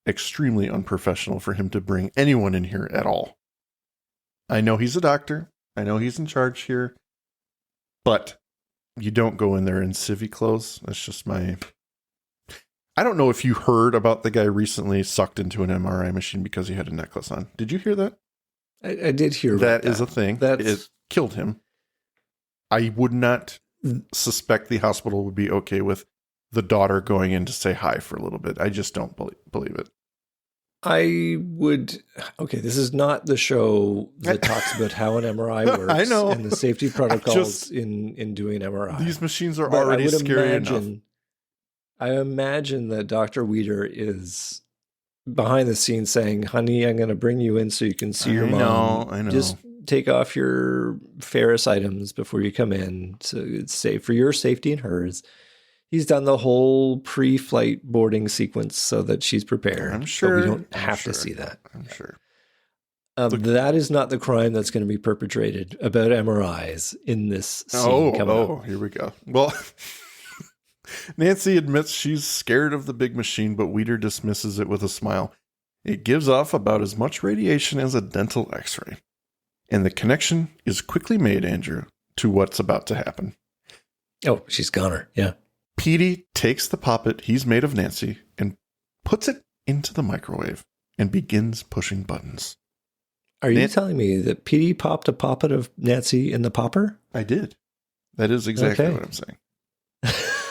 extremely unprofessional for him to bring anyone in here at all. I know he's a doctor. I know he's in charge here. But you don't go in there in civvy clothes. That's just my... I don't know if you heard about the guy recently sucked into an MRI machine because he had a necklace on. Did you hear that? I did hear that. That is a thing. It killed him. I would not suspect the hospital would be okay with the daughter going in to say hi for a little bit. I just don't believe it. I would. Okay, this is not the show that talks about how an MRI works I know. and the safety protocols in doing MRI. These machines are But already scary enough. I imagine that Dr. Weeder is behind the scenes saying, honey, I'm going to bring you in so you can see your mom. I know. Just take off your Ferris items before you come in. So it's safe for your safety and hers. He's done the whole pre-flight boarding sequence so that she's prepared. I'm sure. But we don't have to see that. I'm sure. That is not the crime that's going to be perpetrated about MRIs in this scene coming up. Here we go. Well, Nancy admits she's scared of the big machine, but Weeder dismisses it with a smile. It gives off about as much radiation as a dental x-ray. And the connection is quickly made, Andrew, to what's about to happen. Oh, she's goner. Yeah. Petey takes the poppet he's made of Nancy and puts it into the microwave and begins pushing buttons. Are you telling me that Petey popped a poppet of Nancy in the popper? I did. That is exactly what I'm saying.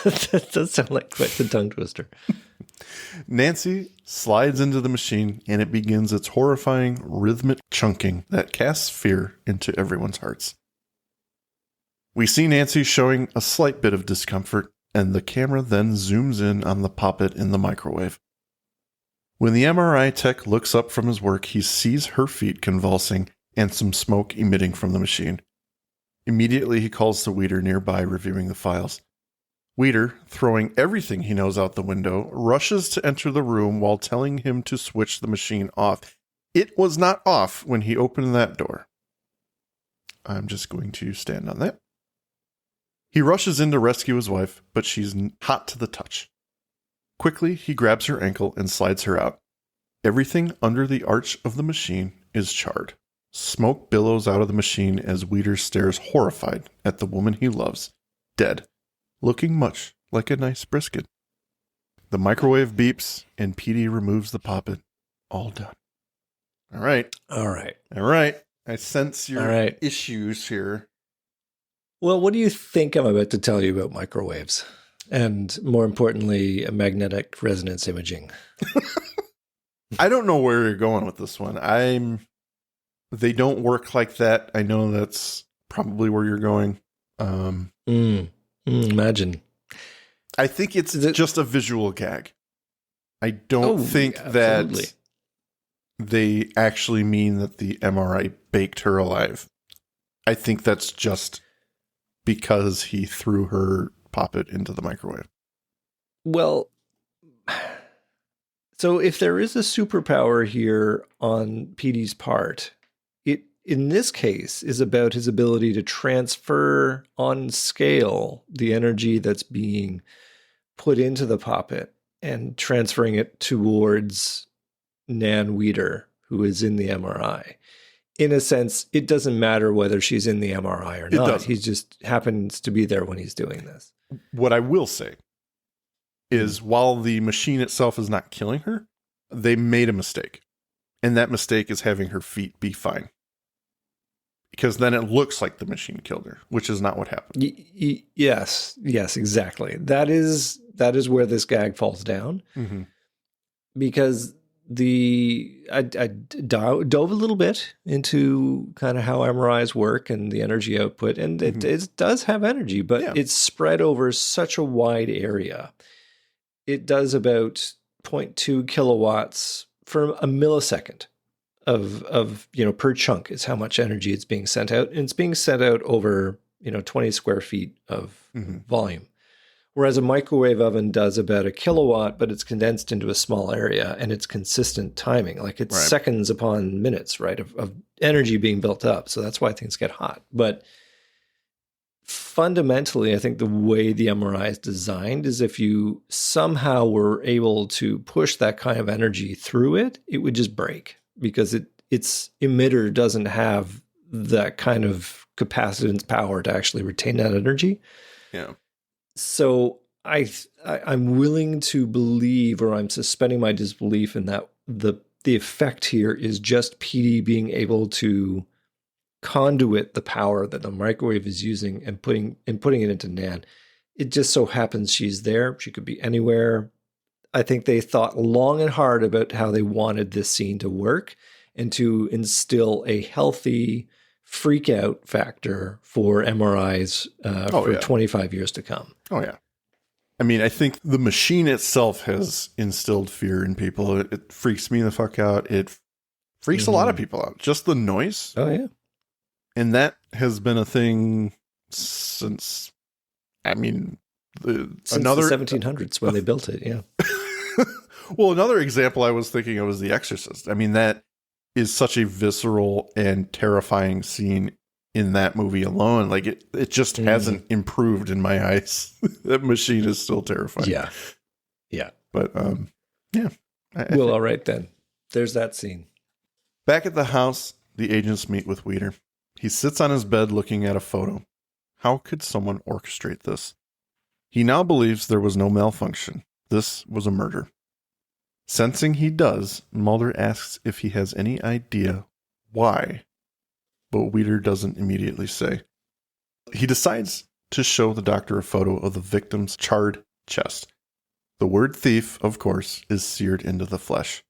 That does sound like quite the tongue twister. Nancy slides into the machine and it begins its horrifying rhythmic chunking that casts fear into everyone's hearts. We see Nancy showing a slight bit of discomfort, and the camera then zooms in on the poppet in the microwave. When the MRI tech looks up from his work, he sees her feet convulsing and some smoke emitting from the machine. Immediately, he calls to Weeder nearby, reviewing the files. Weeder, throwing everything he knows out the window, rushes to enter the room while telling him to switch the machine off. It was not off when he opened that door. I'm just going to stand on that. He rushes in to rescue his wife, but she's hot to the touch. Quickly, he grabs her ankle and slides her out. Everything under the arch of the machine is charred. Smoke billows out of the machine as Weeder stares horrified at the woman he loves, dead, looking much like a nice brisket. The microwave beeps, and Petey removes the poppet. All done. All right. I sense your issues here. Well, what do you think I'm about to tell you about microwaves? And more importantly, magnetic resonance imaging. I don't know where you're going with this one. They don't work like that. I know that's probably where you're going. Imagine. I think it's just a visual gag. I don't think that they actually mean that the MRI baked her alive. I think that's just because he threw her poppet into the microwave. Well, so if there is a superpower here on Petey's part, it in this case is about his ability to transfer on scale the energy that's being put into the poppet and transferring it towards Nan Weeder, who is in the MRI. In a sense, it doesn't matter whether she's in the MRI or not. He just happens to be there when he's doing this. What I will say is while the machine itself is not killing her, they made a mistake. And that mistake is having her feet be fine. Because then it looks like the machine killed her, which is not what happened. Yes, exactly. That is where this gag falls down. Mm-hmm. Because I dove a little bit into kind of how MRIs work and the energy output, and it does have energy, but it's spread over such a wide area. It does about 0.2 kilowatts for a millisecond of per chunk is how much energy it's being sent out, and it's being sent out over 20 square feet of volume. Whereas a microwave oven does about a kilowatt, but it's condensed into a small area, and it's consistent timing. Like it's seconds upon minutes, right, of energy being built up. So that's why things get hot. But fundamentally, I think the way the MRI is designed is if you somehow were able to push that kind of energy through it, it would just break because its emitter doesn't have that kind of capacitance power to actually retain that energy. Yeah. So I'm willing to believe, or I'm suspending my disbelief in that the effect here is just Petey being able to conduit the power that the microwave is using and putting it into Nan. It just so happens she's there. She could be anywhere. I think they thought long and hard about how they wanted this scene to work and to instill a healthy freak out factor for MRIs for 25 years to come. Oh, yeah. I mean, I think the machine itself has instilled fear in people. It freaks me the fuck out. It freaks a lot of people out. Just the noise. Oh, yeah. And that has been a thing since, I mean, since the 1700s when they built it, yeah. Well, another example I was thinking of was The Exorcist. I mean, that is such a visceral and terrifying scene in that movie alone. Like, it just hasn't improved in my eyes. That machine is still terrifying. Yeah. Yeah. But, yeah. Well, all right then. There's that scene. Back at the house, the agents meet with Weeder. He sits on his bed looking at a photo. How could someone orchestrate this? He now believes there was no malfunction. This was a murder. Sensing he does, Mulder asks if he has any idea why, but Weeder doesn't immediately say. He decides to show the doctor a photo of the victim's charred chest. The word thief, of course, is seared into the flesh.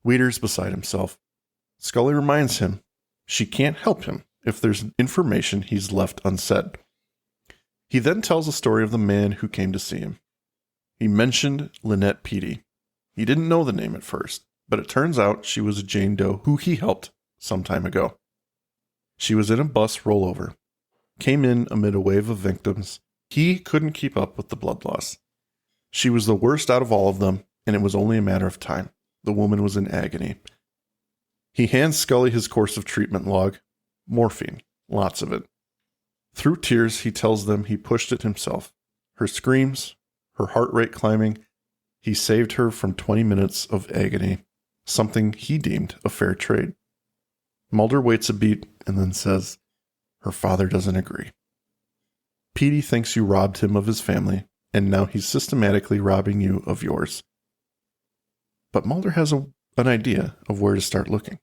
Weeder's beside himself. Scully reminds him she can't help him if there's information he's left unsaid. He then tells a story of the man who came to see him. He mentioned Lynette Peedy. He didn't know the name at first, but it turns out she was a Jane Doe who he helped some time ago. She was in a bus rollover, came in amid a wave of victims. He couldn't keep up with the blood loss. She was the worst out of all of them, and it was only a matter of time. The woman was in agony. He hands Scully his course of treatment log. Morphine, lots of it. Through tears, he tells them he pushed it himself. Her screams, her heart rate climbing, he saved her from 20 minutes of agony, something he deemed a fair trade. Mulder waits a beat and then says, her father doesn't agree. Peedy thinks you robbed him of his family, and now he's systematically robbing you of yours. But Mulder has an idea of where to start looking.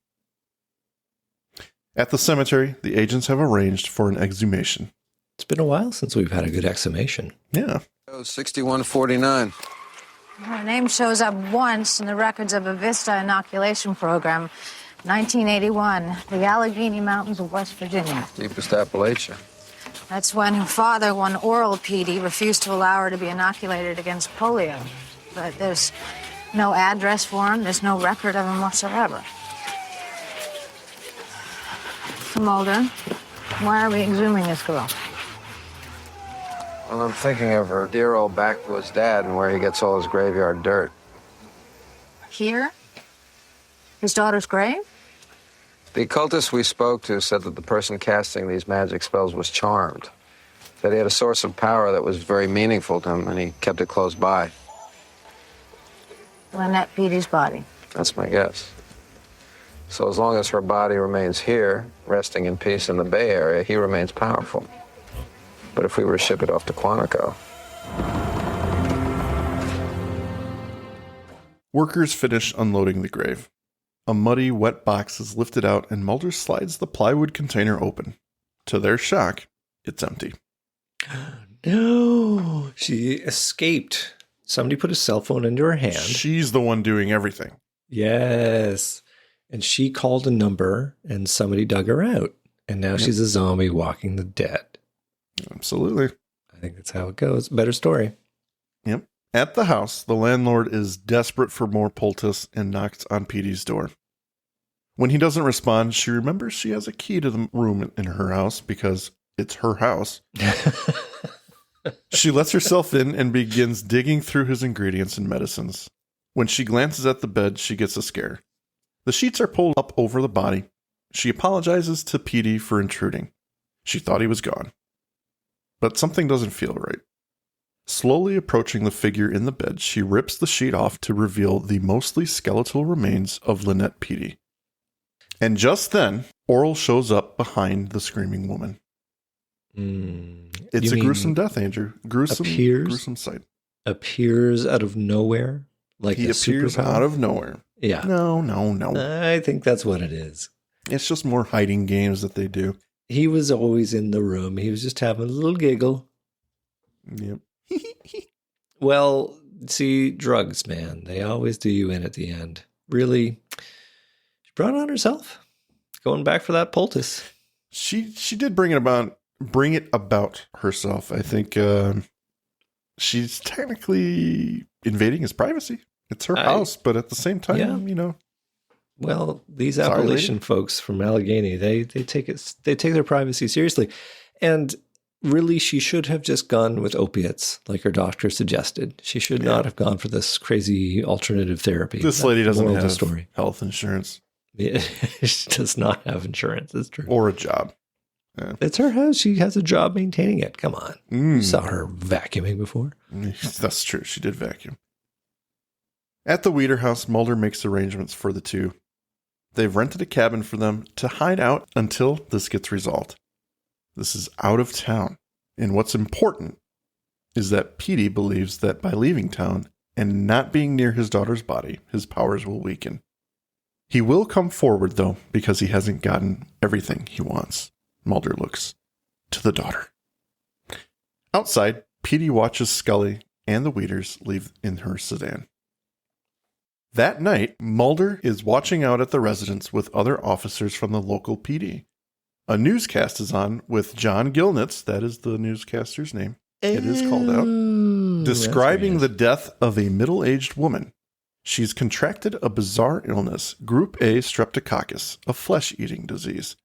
At the cemetery, the agents have arranged for an exhumation. It's been a while since we've had a good exhumation. Yeah. 6149. Her name shows up once in the records of a Vista inoculation program, 1981, the Allegheny Mountains of West Virginia. Deepest Appalachia. That's when her father, one oral PD, refused to allow her to be inoculated against polio. But there's no address for him, there's no record of him whatsoever. So, Mulder, why are we exhuming this girl? Well, I'm thinking of her dear old backwoods dad and where he gets all his graveyard dirt. Here? His daughter's grave? The occultist we spoke to said that the person casting these magic spells was charmed. That he had a source of power that was very meaningful to him, and he kept it close by. Lynette Peedy's body. That's my guess. So as long as her body remains here, resting in peace in the Bay Area, he remains powerful. But if we were to ship it off to Quantico... Workers finish unloading the grave. A muddy, wet box is lifted out and Mulder slides the plywood container open. To their shock, it's empty. No, she escaped. Somebody put a cell phone into her hand. She's the one doing everything. Yes. And she called a number and somebody dug her out. And now she's a zombie walking the dead. Absolutely. I think that's how it goes. Better story. Yep. At the house, the landlord is desperate for more poultice and knocks on Petey's door. When he doesn't respond, she remembers she has a key to the room in her house because it's her house. She lets herself in and begins digging through his ingredients and medicines. When she glances at the bed, she gets a scare. The sheets are pulled up over the body. She apologizes to Petey for intruding. She thought he was gone. But something doesn't feel right. Slowly approaching the figure in the bed, she rips the sheet off to reveal the mostly skeletal remains of Lynette Peedy. And just then, Oral shows up behind the screaming woman. It's a gruesome death, Andrew. Gruesome sight. Appears out of nowhere? Like he appears out of nowhere. Yeah. No. I think that's what it is. It's just more hiding games that they do. He was always in the room. He was just having a little giggle. Yep. Well, see, drugs, man, they always do you in at the end. Really, she brought it on herself. Going back for that poultice. She did bring it about herself. I think she's technically invading his privacy. It's her house, but at the same time, you know. Well, these Sorry, Appalachian lady. folks from Allegheny, they take their privacy seriously. And really, she should have just gone with opiates, like her doctor suggested. She should not have gone for this crazy alternative therapy. This lady doesn't Moral of have the story. health insurance Yeah, she does not have insurance. That's true. or a job. It's her house. She has a job maintaining it. Come on. You Mm. saw her vacuuming before. That's true. She did vacuum. At the Weeder house, Mulder makes arrangements for the two. They've rented a cabin for them to hide out until this gets resolved. This is out of town. And what's important is that Petey believes that by leaving town and not being near his daughter's body, his powers will weaken. He will come forward, though, because he hasn't gotten everything he wants. Mulder looks to the daughter. Outside, Petey watches Scully and the Weeders leave in her sedan. That night, Mulder is watching out at the residence with other officers from the local PD. A newscast is on with John Gilnitz, that is the newscaster's name, it is called out, describing the death of a middle-aged woman. She's contracted a bizarre illness, Group A streptococcus, a flesh-eating disease.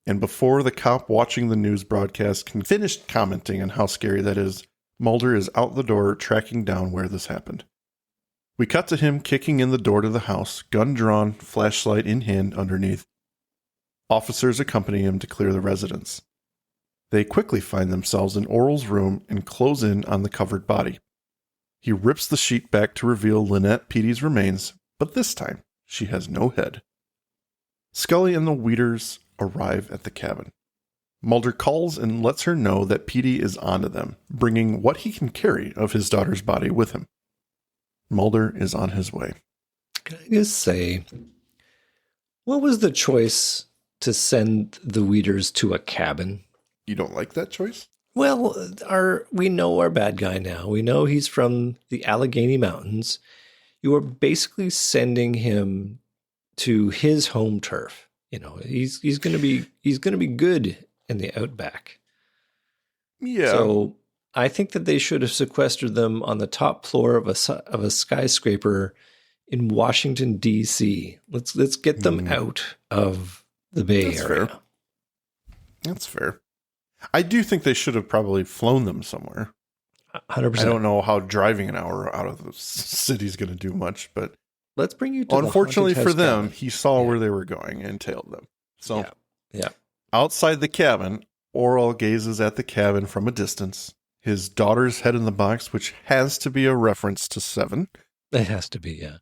And before the cop watching the news broadcast can finish commenting on how scary that is, Mulder is out the door tracking down where this happened. We cut to him kicking in the door to the house, gun drawn, flashlight in hand underneath. Officers accompany him to clear the residence. They quickly find themselves in Oral's room and close in on the covered body. He rips the sheet back to reveal Lynette Petey's remains, but this time she has no head. Scully and the Weeders arrive at the cabin. Mulder calls and lets her know that Petey is onto them, bringing what he can carry of his daughter's body with him. Mulder is on his way. Can I just say, what was the choice to send the Weeders to a cabin? You don't like that choice? Well, we know our bad guy now. We know he's from the Allegheny Mountains. You are basically sending him to his home turf. You know, he's going to be good in the outback. Yeah. So I think that they should have sequestered them on the top floor of a skyscraper in Washington D.C. Let's get them out of the Bay Area. Fair. That's fair. I do think they should have probably flown them somewhere. 100%. I don't know how driving an hour out of the city is going to do much, but let's bring you to unfortunately the for haunted them, house he saw where they were going and tailed them. So yeah. outside the cabin, Oral gazes at the cabin from a distance. His daughter's head in the box, which has to be a reference to Seven. It has to be, yeah.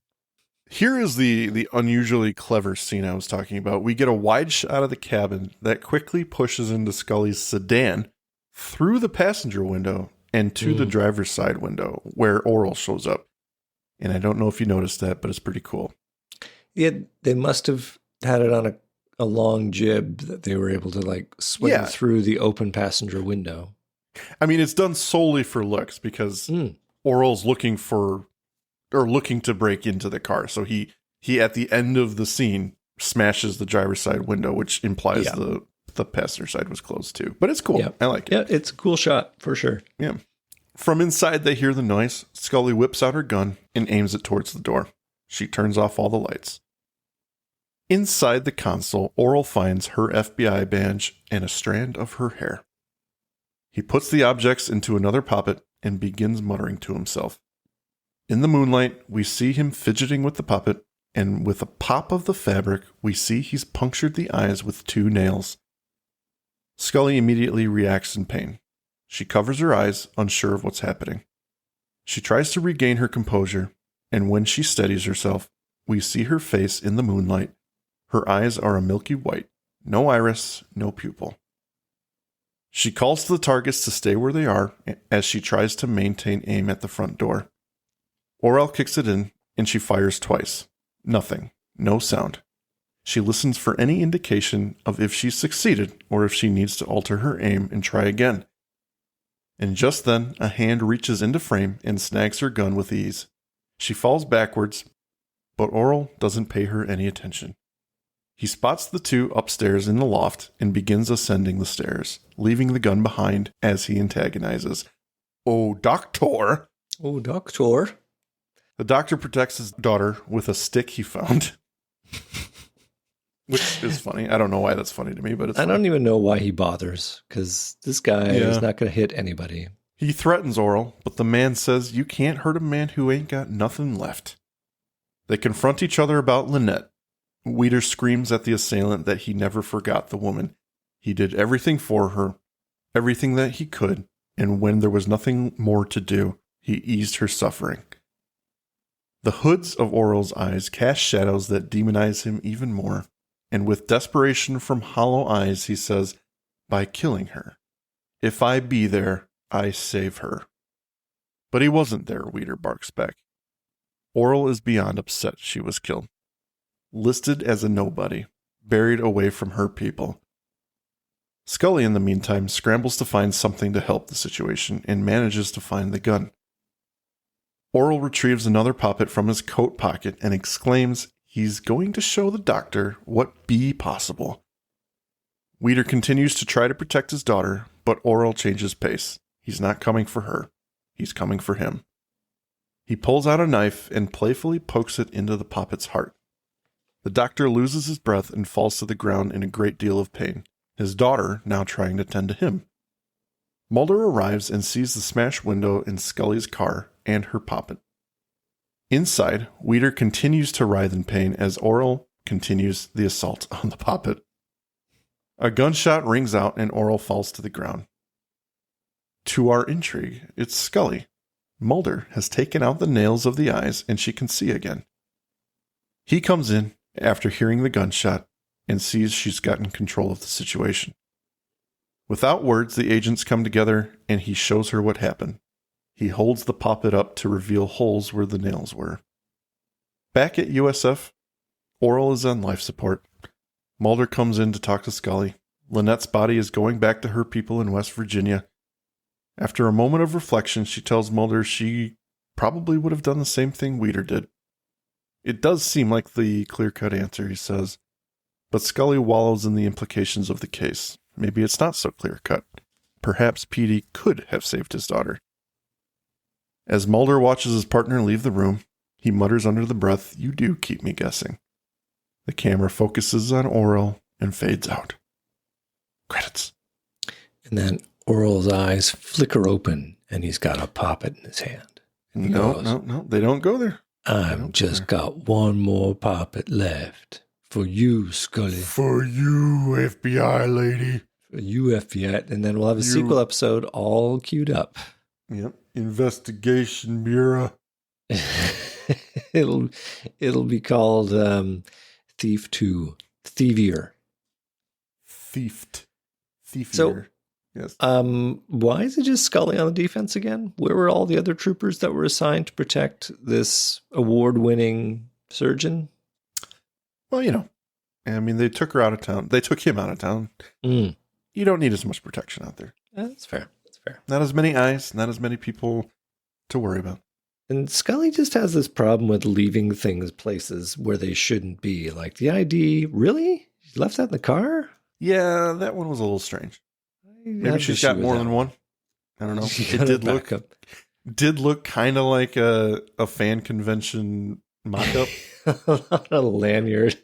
Here is the unusually clever scene I was talking about. We get a wide shot of the cabin that quickly pushes into Scully's sedan through the passenger window and to the driver's side window where Oral shows up. And I don't know if you noticed that, but it's pretty cool. Yeah, they must have had it on a long jib that they were able to like swing through the open passenger window. I mean, it's done solely for looks because Oral's looking to break into the car. So he at the end of the scene smashes the driver's side window, which implies the passenger side was closed too. But it's cool. Yeah. I like it. Yeah, it's a cool shot for sure. Yeah. From inside, they hear the noise. Scully whips out her gun and aims it towards the door. She turns off all the lights. Inside the console, Oral finds her FBI badge and a strand of her hair. He puts the objects into another poppet and begins muttering to himself. In the moonlight, we see him fidgeting with the puppet, and with a pop of the fabric, we see he's punctured the eyes with 2 nails. Scully immediately reacts in pain. She covers her eyes, unsure of what's happening. She tries to regain her composure, and when she steadies herself, we see her face in the moonlight. Her eyes are a milky white, no iris, no pupil. She calls to the targets to stay where they are as she tries to maintain aim at the front door. Oral kicks it in, and she fires twice. Nothing. No sound. She listens for any indication of if she's succeeded or if she needs to alter her aim and try again. And just then, a hand reaches into frame and snags her gun with ease. She falls backwards, but Oral doesn't pay her any attention. He spots the two upstairs in the loft and begins ascending the stairs, leaving the gun behind as he antagonizes. Oh, doctor! Oh, doctor. The doctor protects his daughter with a stick he found. Which is funny. I don't know why that's funny to me, but it's I funny. don't even know why he bothers, because this guy is not going to hit anybody. He threatens Oral, but the man says you can't hurt a man who ain't got nothing left. They confront each other about Lynette. Weeder screams at the assailant that he never forgot the woman. He did everything for her, everything that he could, and when there was nothing more to do, he eased her suffering. The hoods of Oral's eyes cast shadows that demonize him even more, and with desperation from hollow eyes, he says, by killing her. If I be there, I save her. But he wasn't there, Weeder barks back. Oral is beyond upset she was killed. Listed as a nobody, buried away from her people. Scully, in the meantime, scrambles to find something to help the situation and manages to find the gun. Oral retrieves another poppet from his coat pocket and exclaims he's going to show the doctor what be possible. Weeder continues to try to protect his daughter, but Oral changes pace. He's not coming for her. He's coming for him. He pulls out a knife and playfully pokes it into the poppet's heart. The doctor loses his breath and falls to the ground in a great deal of pain, his daughter now trying to tend to him. Mulder arrives and sees the smashed window in Scully's car and her poppet. Inside, Weeder continues to writhe in pain as Oral continues the assault on the poppet. A gunshot rings out and Oral falls to the ground. To our intrigue, it's Scully. Mulder has taken out the nails of the eyes and she can see again. He comes in after hearing the gunshot and sees she's gotten control of the situation. Without words, the agents come together and he shows her what happened. He holds the poppet up to reveal holes where the nails were. Back at USF, Oral is on life support. Mulder comes in to talk to Scully. Lynette's body is going back to her people in West Virginia. After a moment of reflection, she tells Mulder she probably would have done the same thing Weeder did. It does seem like the clear-cut answer, he says, but Scully wallows in the implications of the case. Maybe it's not so clear-cut. Perhaps Petey could have saved his daughter. As Mulder watches his partner leave the room, he mutters under the breath, "You do keep me guessing." The camera focuses on Oral and fades out. Credits. And then Oral's eyes flicker open, and he's got a poppet in his hand. No, they don't go there. I've just got one more poppet left. For you, Scully. For you, FBI lady. For you, FBI. And then we'll have a sequel episode all queued up. Yep. Investigation Bureau. It'll be called Thief 2. Thievier. Thiefier. So, yes. Why is it just Scully on the defense again? Where were all the other troopers that were assigned to protect this award-winning surgeon? Well, I mean, they took her out of town. They took him out of town. Mm. You don't need as much protection out there. That's fair. That's fair. Not as many eyes, not as many people to worry about. And Scully just has this problem with leaving things places where they shouldn't be. Like the ID, really? You left that in the car? Yeah, that one was a little strange. Maybe she's got more than one. I don't know. It did look kind of like a fan convention mock-up. A lanyard.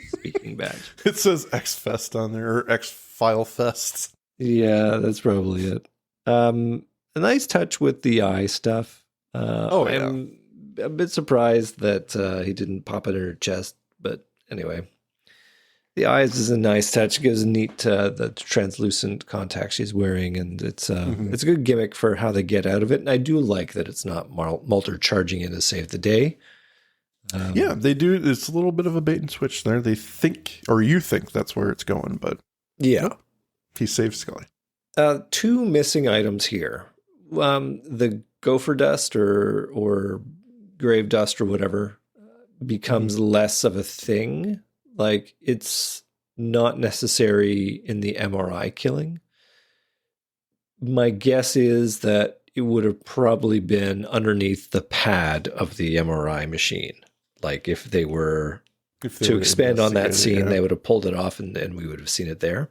Speaking badge. It says X-Fest on there, or X-File Fest. Yeah, that's probably it. A nice touch with the eye stuff. I'm a bit surprised that he didn't pop it in her chest, but anyway. The eyes is a nice touch. It gives a neat the translucent contact she's wearing, and it's a good gimmick for how they get out of it. And I do like that it's not Mulder charging in to save the day. Yeah, they do. It's a little bit of a bait and switch there. They think, or you think that's where it's going, but nope, he saves Scully. Two missing items here. The gopher dust or grave dust or whatever becomes less of a thing. Like, it's not necessary in the MRI killing. My guess is that it would have probably been underneath the pad of the MRI machine. Like if they were to expand on that scene, they would have pulled it off and we would have seen it there.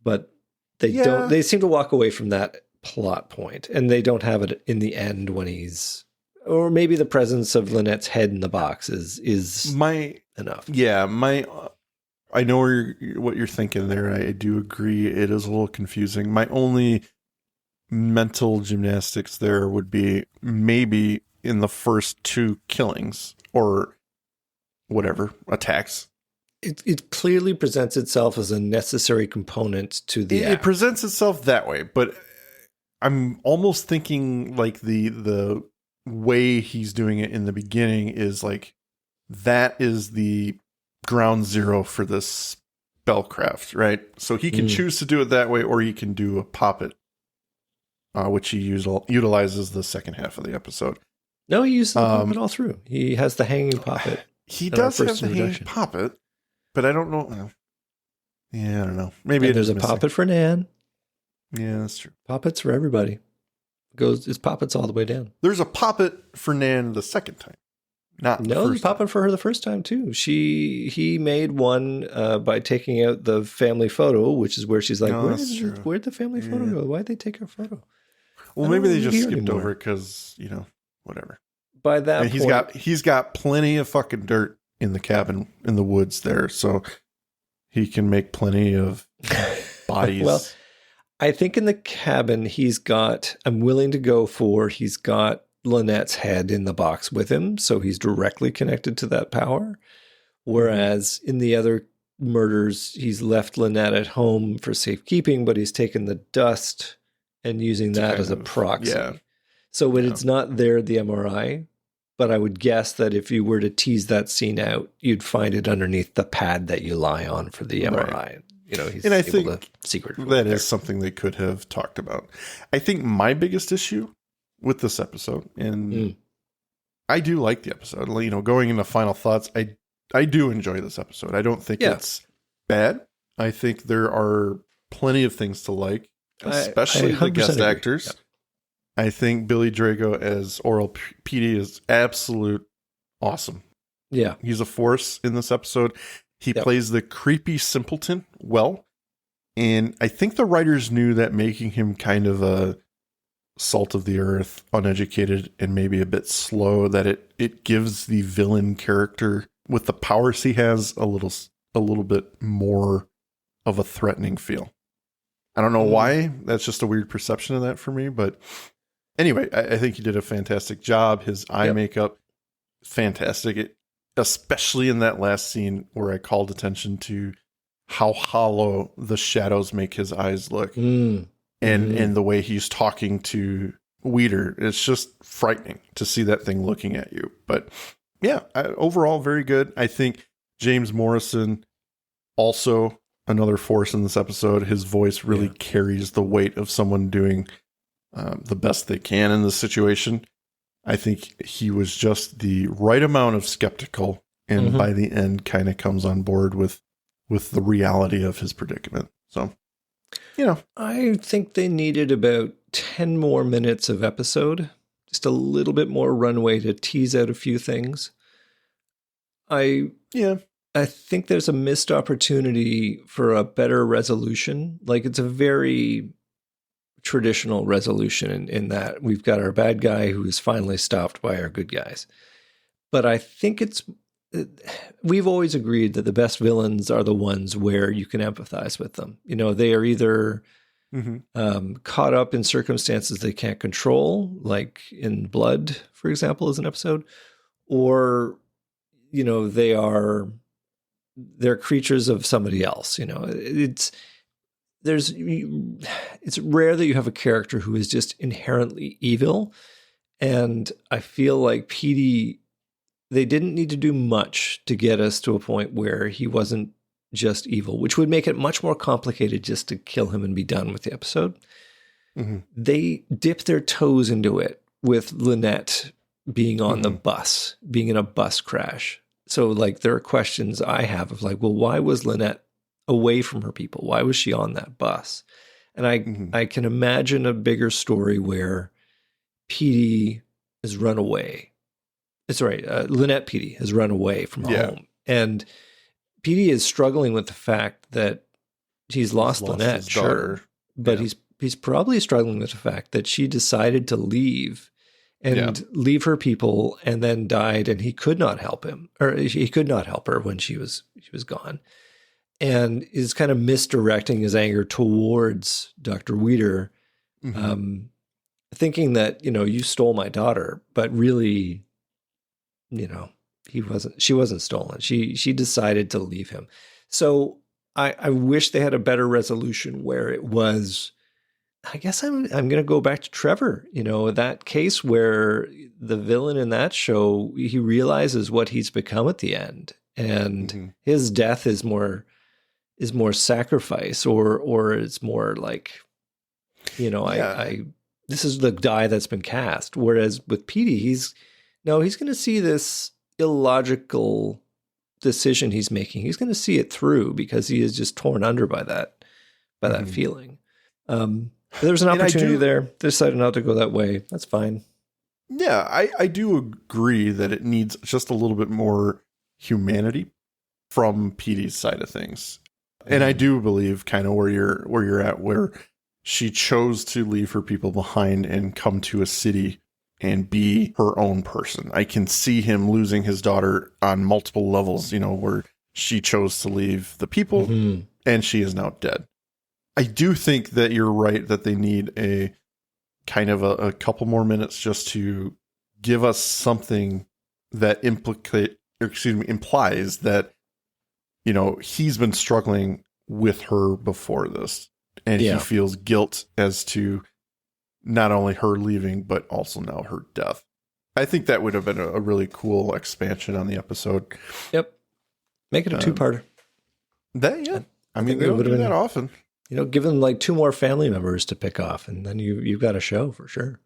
But they don't. They seem to walk away from that plot point, and they don't have it in the end when he's, or maybe the presence of Lynette's head in the box is enough. Yeah, I know what you're thinking there. I do agree. It is a little confusing. My only mental gymnastics there would be maybe in the first 2 killings or whatever attacks. It clearly presents itself as a necessary component to the act. It presents itself that way, but I'm almost thinking like the way he's doing it in the beginning is like that is the ground zero for this spellcraft, right? So he can choose to do it that way, or he can do a poppet, which he utilizes the second half of the episode. No, he uses the poppet all through. He has the hanging poppet. He does have the hanging poppet, but I don't know. Yeah, I don't know. Maybe there's a poppet for Nan. Yeah, that's true. Poppets for everybody. It's poppets all the way down. There's a poppet for Nan the second time. There's a poppet for her the first time too. He made one by taking out the family photo, which is where she's like, where'd the family photo go? Why'd they take our photo? Well, maybe they just skipped over it because, whatever. By that point, he's got plenty of fucking dirt in the cabin in the woods there, so he can make plenty of bodies. Well, I think in the cabin he's got Lynette's head in the box with him, so he's directly connected to that power. Whereas in the other murders, he's left Lynette at home for safekeeping, but he's taken the dust and using that as a proxy. Yeah. So it's not there at the MRI, but I would guess that if you were to tease that scene out, you'd find it underneath the pad that you lie on for the MRI. Right. He's I think that is something they could have talked about. I think my biggest issue with this episode, and I do like the episode, going into final thoughts, I do enjoy this episode. I don't think it's bad. I think there are plenty of things to like, especially the guest actors. Yep. I think Billy Drago as Oral PD is absolute awesome. Yeah. He's a force in this episode. He plays the creepy simpleton well. And I think the writers knew that making him kind of a salt of the earth, uneducated, and maybe a bit slow, that it gives the villain character with the powers he has a little bit more of a threatening feel. I don't know why. That's just a weird perception of that for me. But anyway, I think he did a fantastic job. His eye makeup, fantastic. Especially in that last scene where I called attention to how hollow the shadows make his eyes look. And the way he's talking to Weeder. It's just frightening to see that thing looking at you. But yeah, overall, very good. I think James Morrison, also another force in this episode. His voice really carries the weight of someone doing the best they can in this situation. I think he was just the right amount of skeptical, and by the end kind of comes on board with the reality of his predicament. So, I think they needed about 10 more minutes of episode, just a little bit more runway to tease out a few things. I think there's a missed opportunity for a better resolution. Like, it's a very traditional resolution in that we've got our bad guy who is finally stopped by our good guys. But I think we've always agreed that the best villains are the ones where you can empathize with them. They are either caught up in circumstances they can't control, like in Blood, for example, is an episode, or, they're creatures of somebody else. It's rare that you have a character who is just inherently evil. And I feel like PD, they didn't need to do much to get us to a point where he wasn't just evil, which would make it much more complicated just to kill him and be done with the episode. They dipped their toes into it with Lynette being on the bus, being in a bus crash. So there are questions I have of why was Lynette away from her people? Why was she on that bus? And I can imagine a bigger story where Petey has run away. It's right. Lynette Petey has run away from home. And Petey is struggling with the fact that he's lost Lynette, his daughter. But he's probably struggling with the fact that she decided to leave and leave her people and then died, and he could not help him, or he could not help her when she was gone, and is kind of misdirecting his anger towards Dr. Weeder, thinking that, you stole my daughter, but really, she wasn't stolen. She decided to leave him. So I wish they had a better resolution where it was, I guess I'm going to go back to Trevor, that case where the villain in that show, he realizes what he's become at the end, and his death is more sacrifice, or it's more like, this is the die that's been cast. Whereas with Petey, he's going to see this illogical decision he's making. He's going to see it through because he is just torn under by that feeling. There's an opportunity there. They decided not to go that way. That's fine. Yeah, I do agree that it needs just a little bit more humanity from Petey's side of things. And I do believe kind of where you're at, where she chose to leave her people behind and come to a city and be her own person. I can see him losing his daughter on multiple levels, where she chose to leave the people and she is now dead. I do think that you're right that they need a kind of a couple more minutes just to give us something that implies that, he's been struggling with her before this, and he feels guilt as to not only her leaving, but also now her death. I think that would have been a really cool expansion on the episode. Yep. Make it a two-parter. I mean, they don't do that often. Give them like 2 more family members to pick off, and then you've got a show for sure.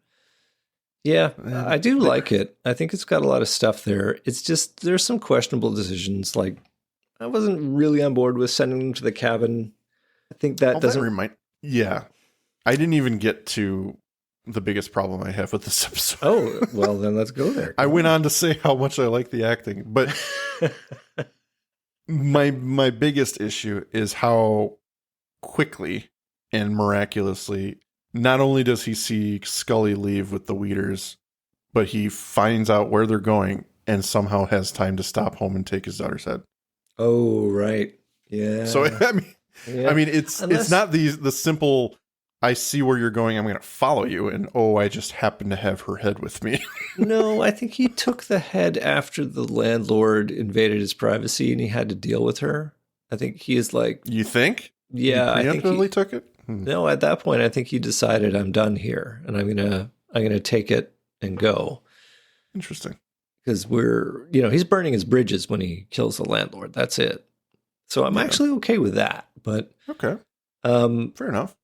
Yeah, I do like it. I think it's got a lot of stuff there. It's just, there's some questionable decisions. Like, I wasn't really on board with sending them to the cabin. I think that doesn't... Yeah. I didn't even get to the biggest problem I have with this episode. Oh, well, then let's go there. I went on to say how much I like the acting, but my biggest issue is how quickly and miraculously, not only does he see Scully leave with the Weeders, but he finds out where they're going and somehow has time to stop home and take his daughter's head. Oh, right. Yeah. So, I mean, it's not the simple, I see where you're going, I'm going to follow you, and I just happen to have her head with me. No, I think he took the head after the landlord invaded his privacy and he had to deal with her. I think he is like... You think? Yeah, I think he took it. No, at that point, I think he decided, I'm done here, and I'm gonna take it and go. Interesting, because he's burning his bridges when he kills the landlord. That's it. So I'm actually okay with that. But okay, fair enough.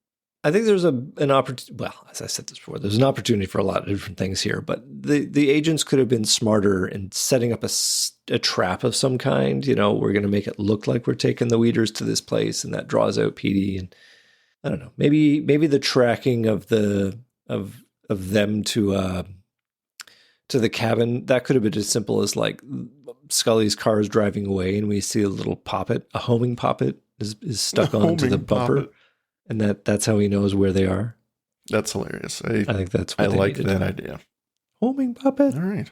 I think there's an opportunity. Well, as I said this before, there's an opportunity for a lot of different things here. But the agents could have been smarter in setting up a trap of some kind. We're going to make it look like we're taking the Weeders to this place, and that draws out Petey. And I don't know, maybe the tracking of them to the cabin, that could have been as simple as like Scully's car is driving away, and we see a little poppet, a homing poppet is stuck onto the bumper. Poppet. And that's how he knows where they are. That's hilarious. I think that's what I like that idea. Homing puppet. All right.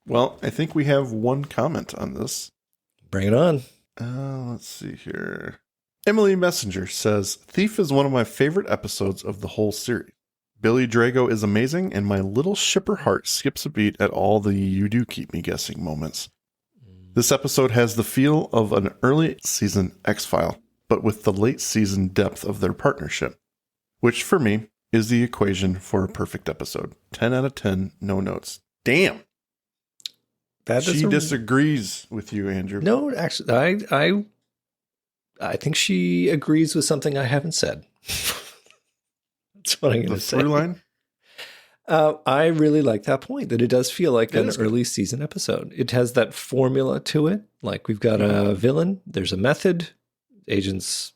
Well, I think we have one comment on this. Bring it on. Let's see here. Emily Messenger says, Thief is one of my favorite episodes of the whole series. Billy Drago is amazing, and my little shipper heart skips a beat at all the you do keep me guessing moments. This episode has the feel of an early season X-File, but with the late season depth of their partnership, which for me is the equation for a perfect episode. 10 out of 10, no notes. Damn. She disagrees with you, Andrew. No, actually, I think she agrees with something I haven't said. That's what I'm going to say. The through line? I really like that point, that it does feel like an early season episode. It has that formula to it. Like, we've got a villain, there's a method, agents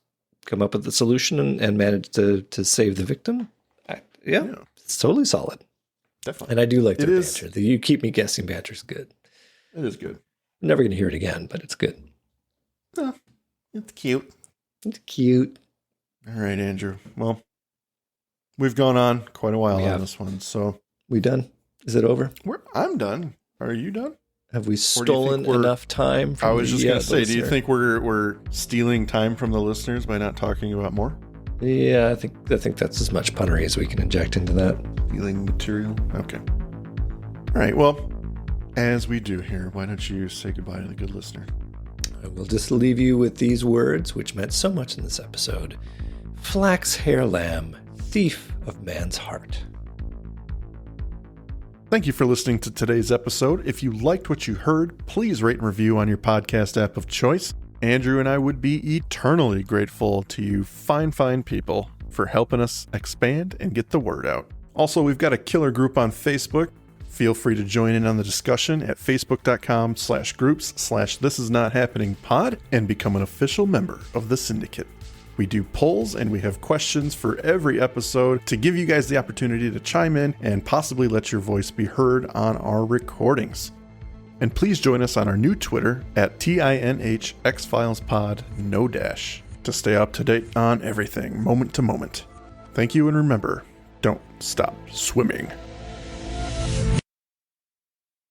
come up with the solution and manage to save the victim. Yeah, it's totally solid. Definitely. And I do like their It is- banter. The "you keep me guessing" banter is good. It is good. I'm never going to hear it again, but it's good. Oh, it's cute. It's cute. All right, Andrew. Well, we've gone on quite a while We on have. this one, so We done? Is it over? I'm done. Are you done? Have we do you think stolen we're- enough time from I was just going to the say, do you listener? think we're stealing time from the listeners by not talking about more? Yeah, I think that's as much punnery as we can inject into that. Stealing material? Okay. All right, well, as we do here, why don't you say goodbye to the good listener? I will just leave you with these words, which meant so much in this episode. Flax hair lamb, thief of man's heart. Thank you for listening to today's episode. If you liked what you heard, please rate and review on your podcast app of choice. Andrew and I would be eternally grateful to you fine people for helping us expand and get the word out. Also, we've got a killer group on Facebook. Feel free to join in on the discussion at facebook.com/groups/thisisnothappeningpod and become an official member of the syndicate. We do polls and we have questions for every episode to give you guys the opportunity to chime in and possibly let your voice be heard on our recordings. And please join us on our new Twitter at tinhxfilespod, no dash, to stay up to date on everything, moment to moment. Thank you, and remember, don't stop swimming.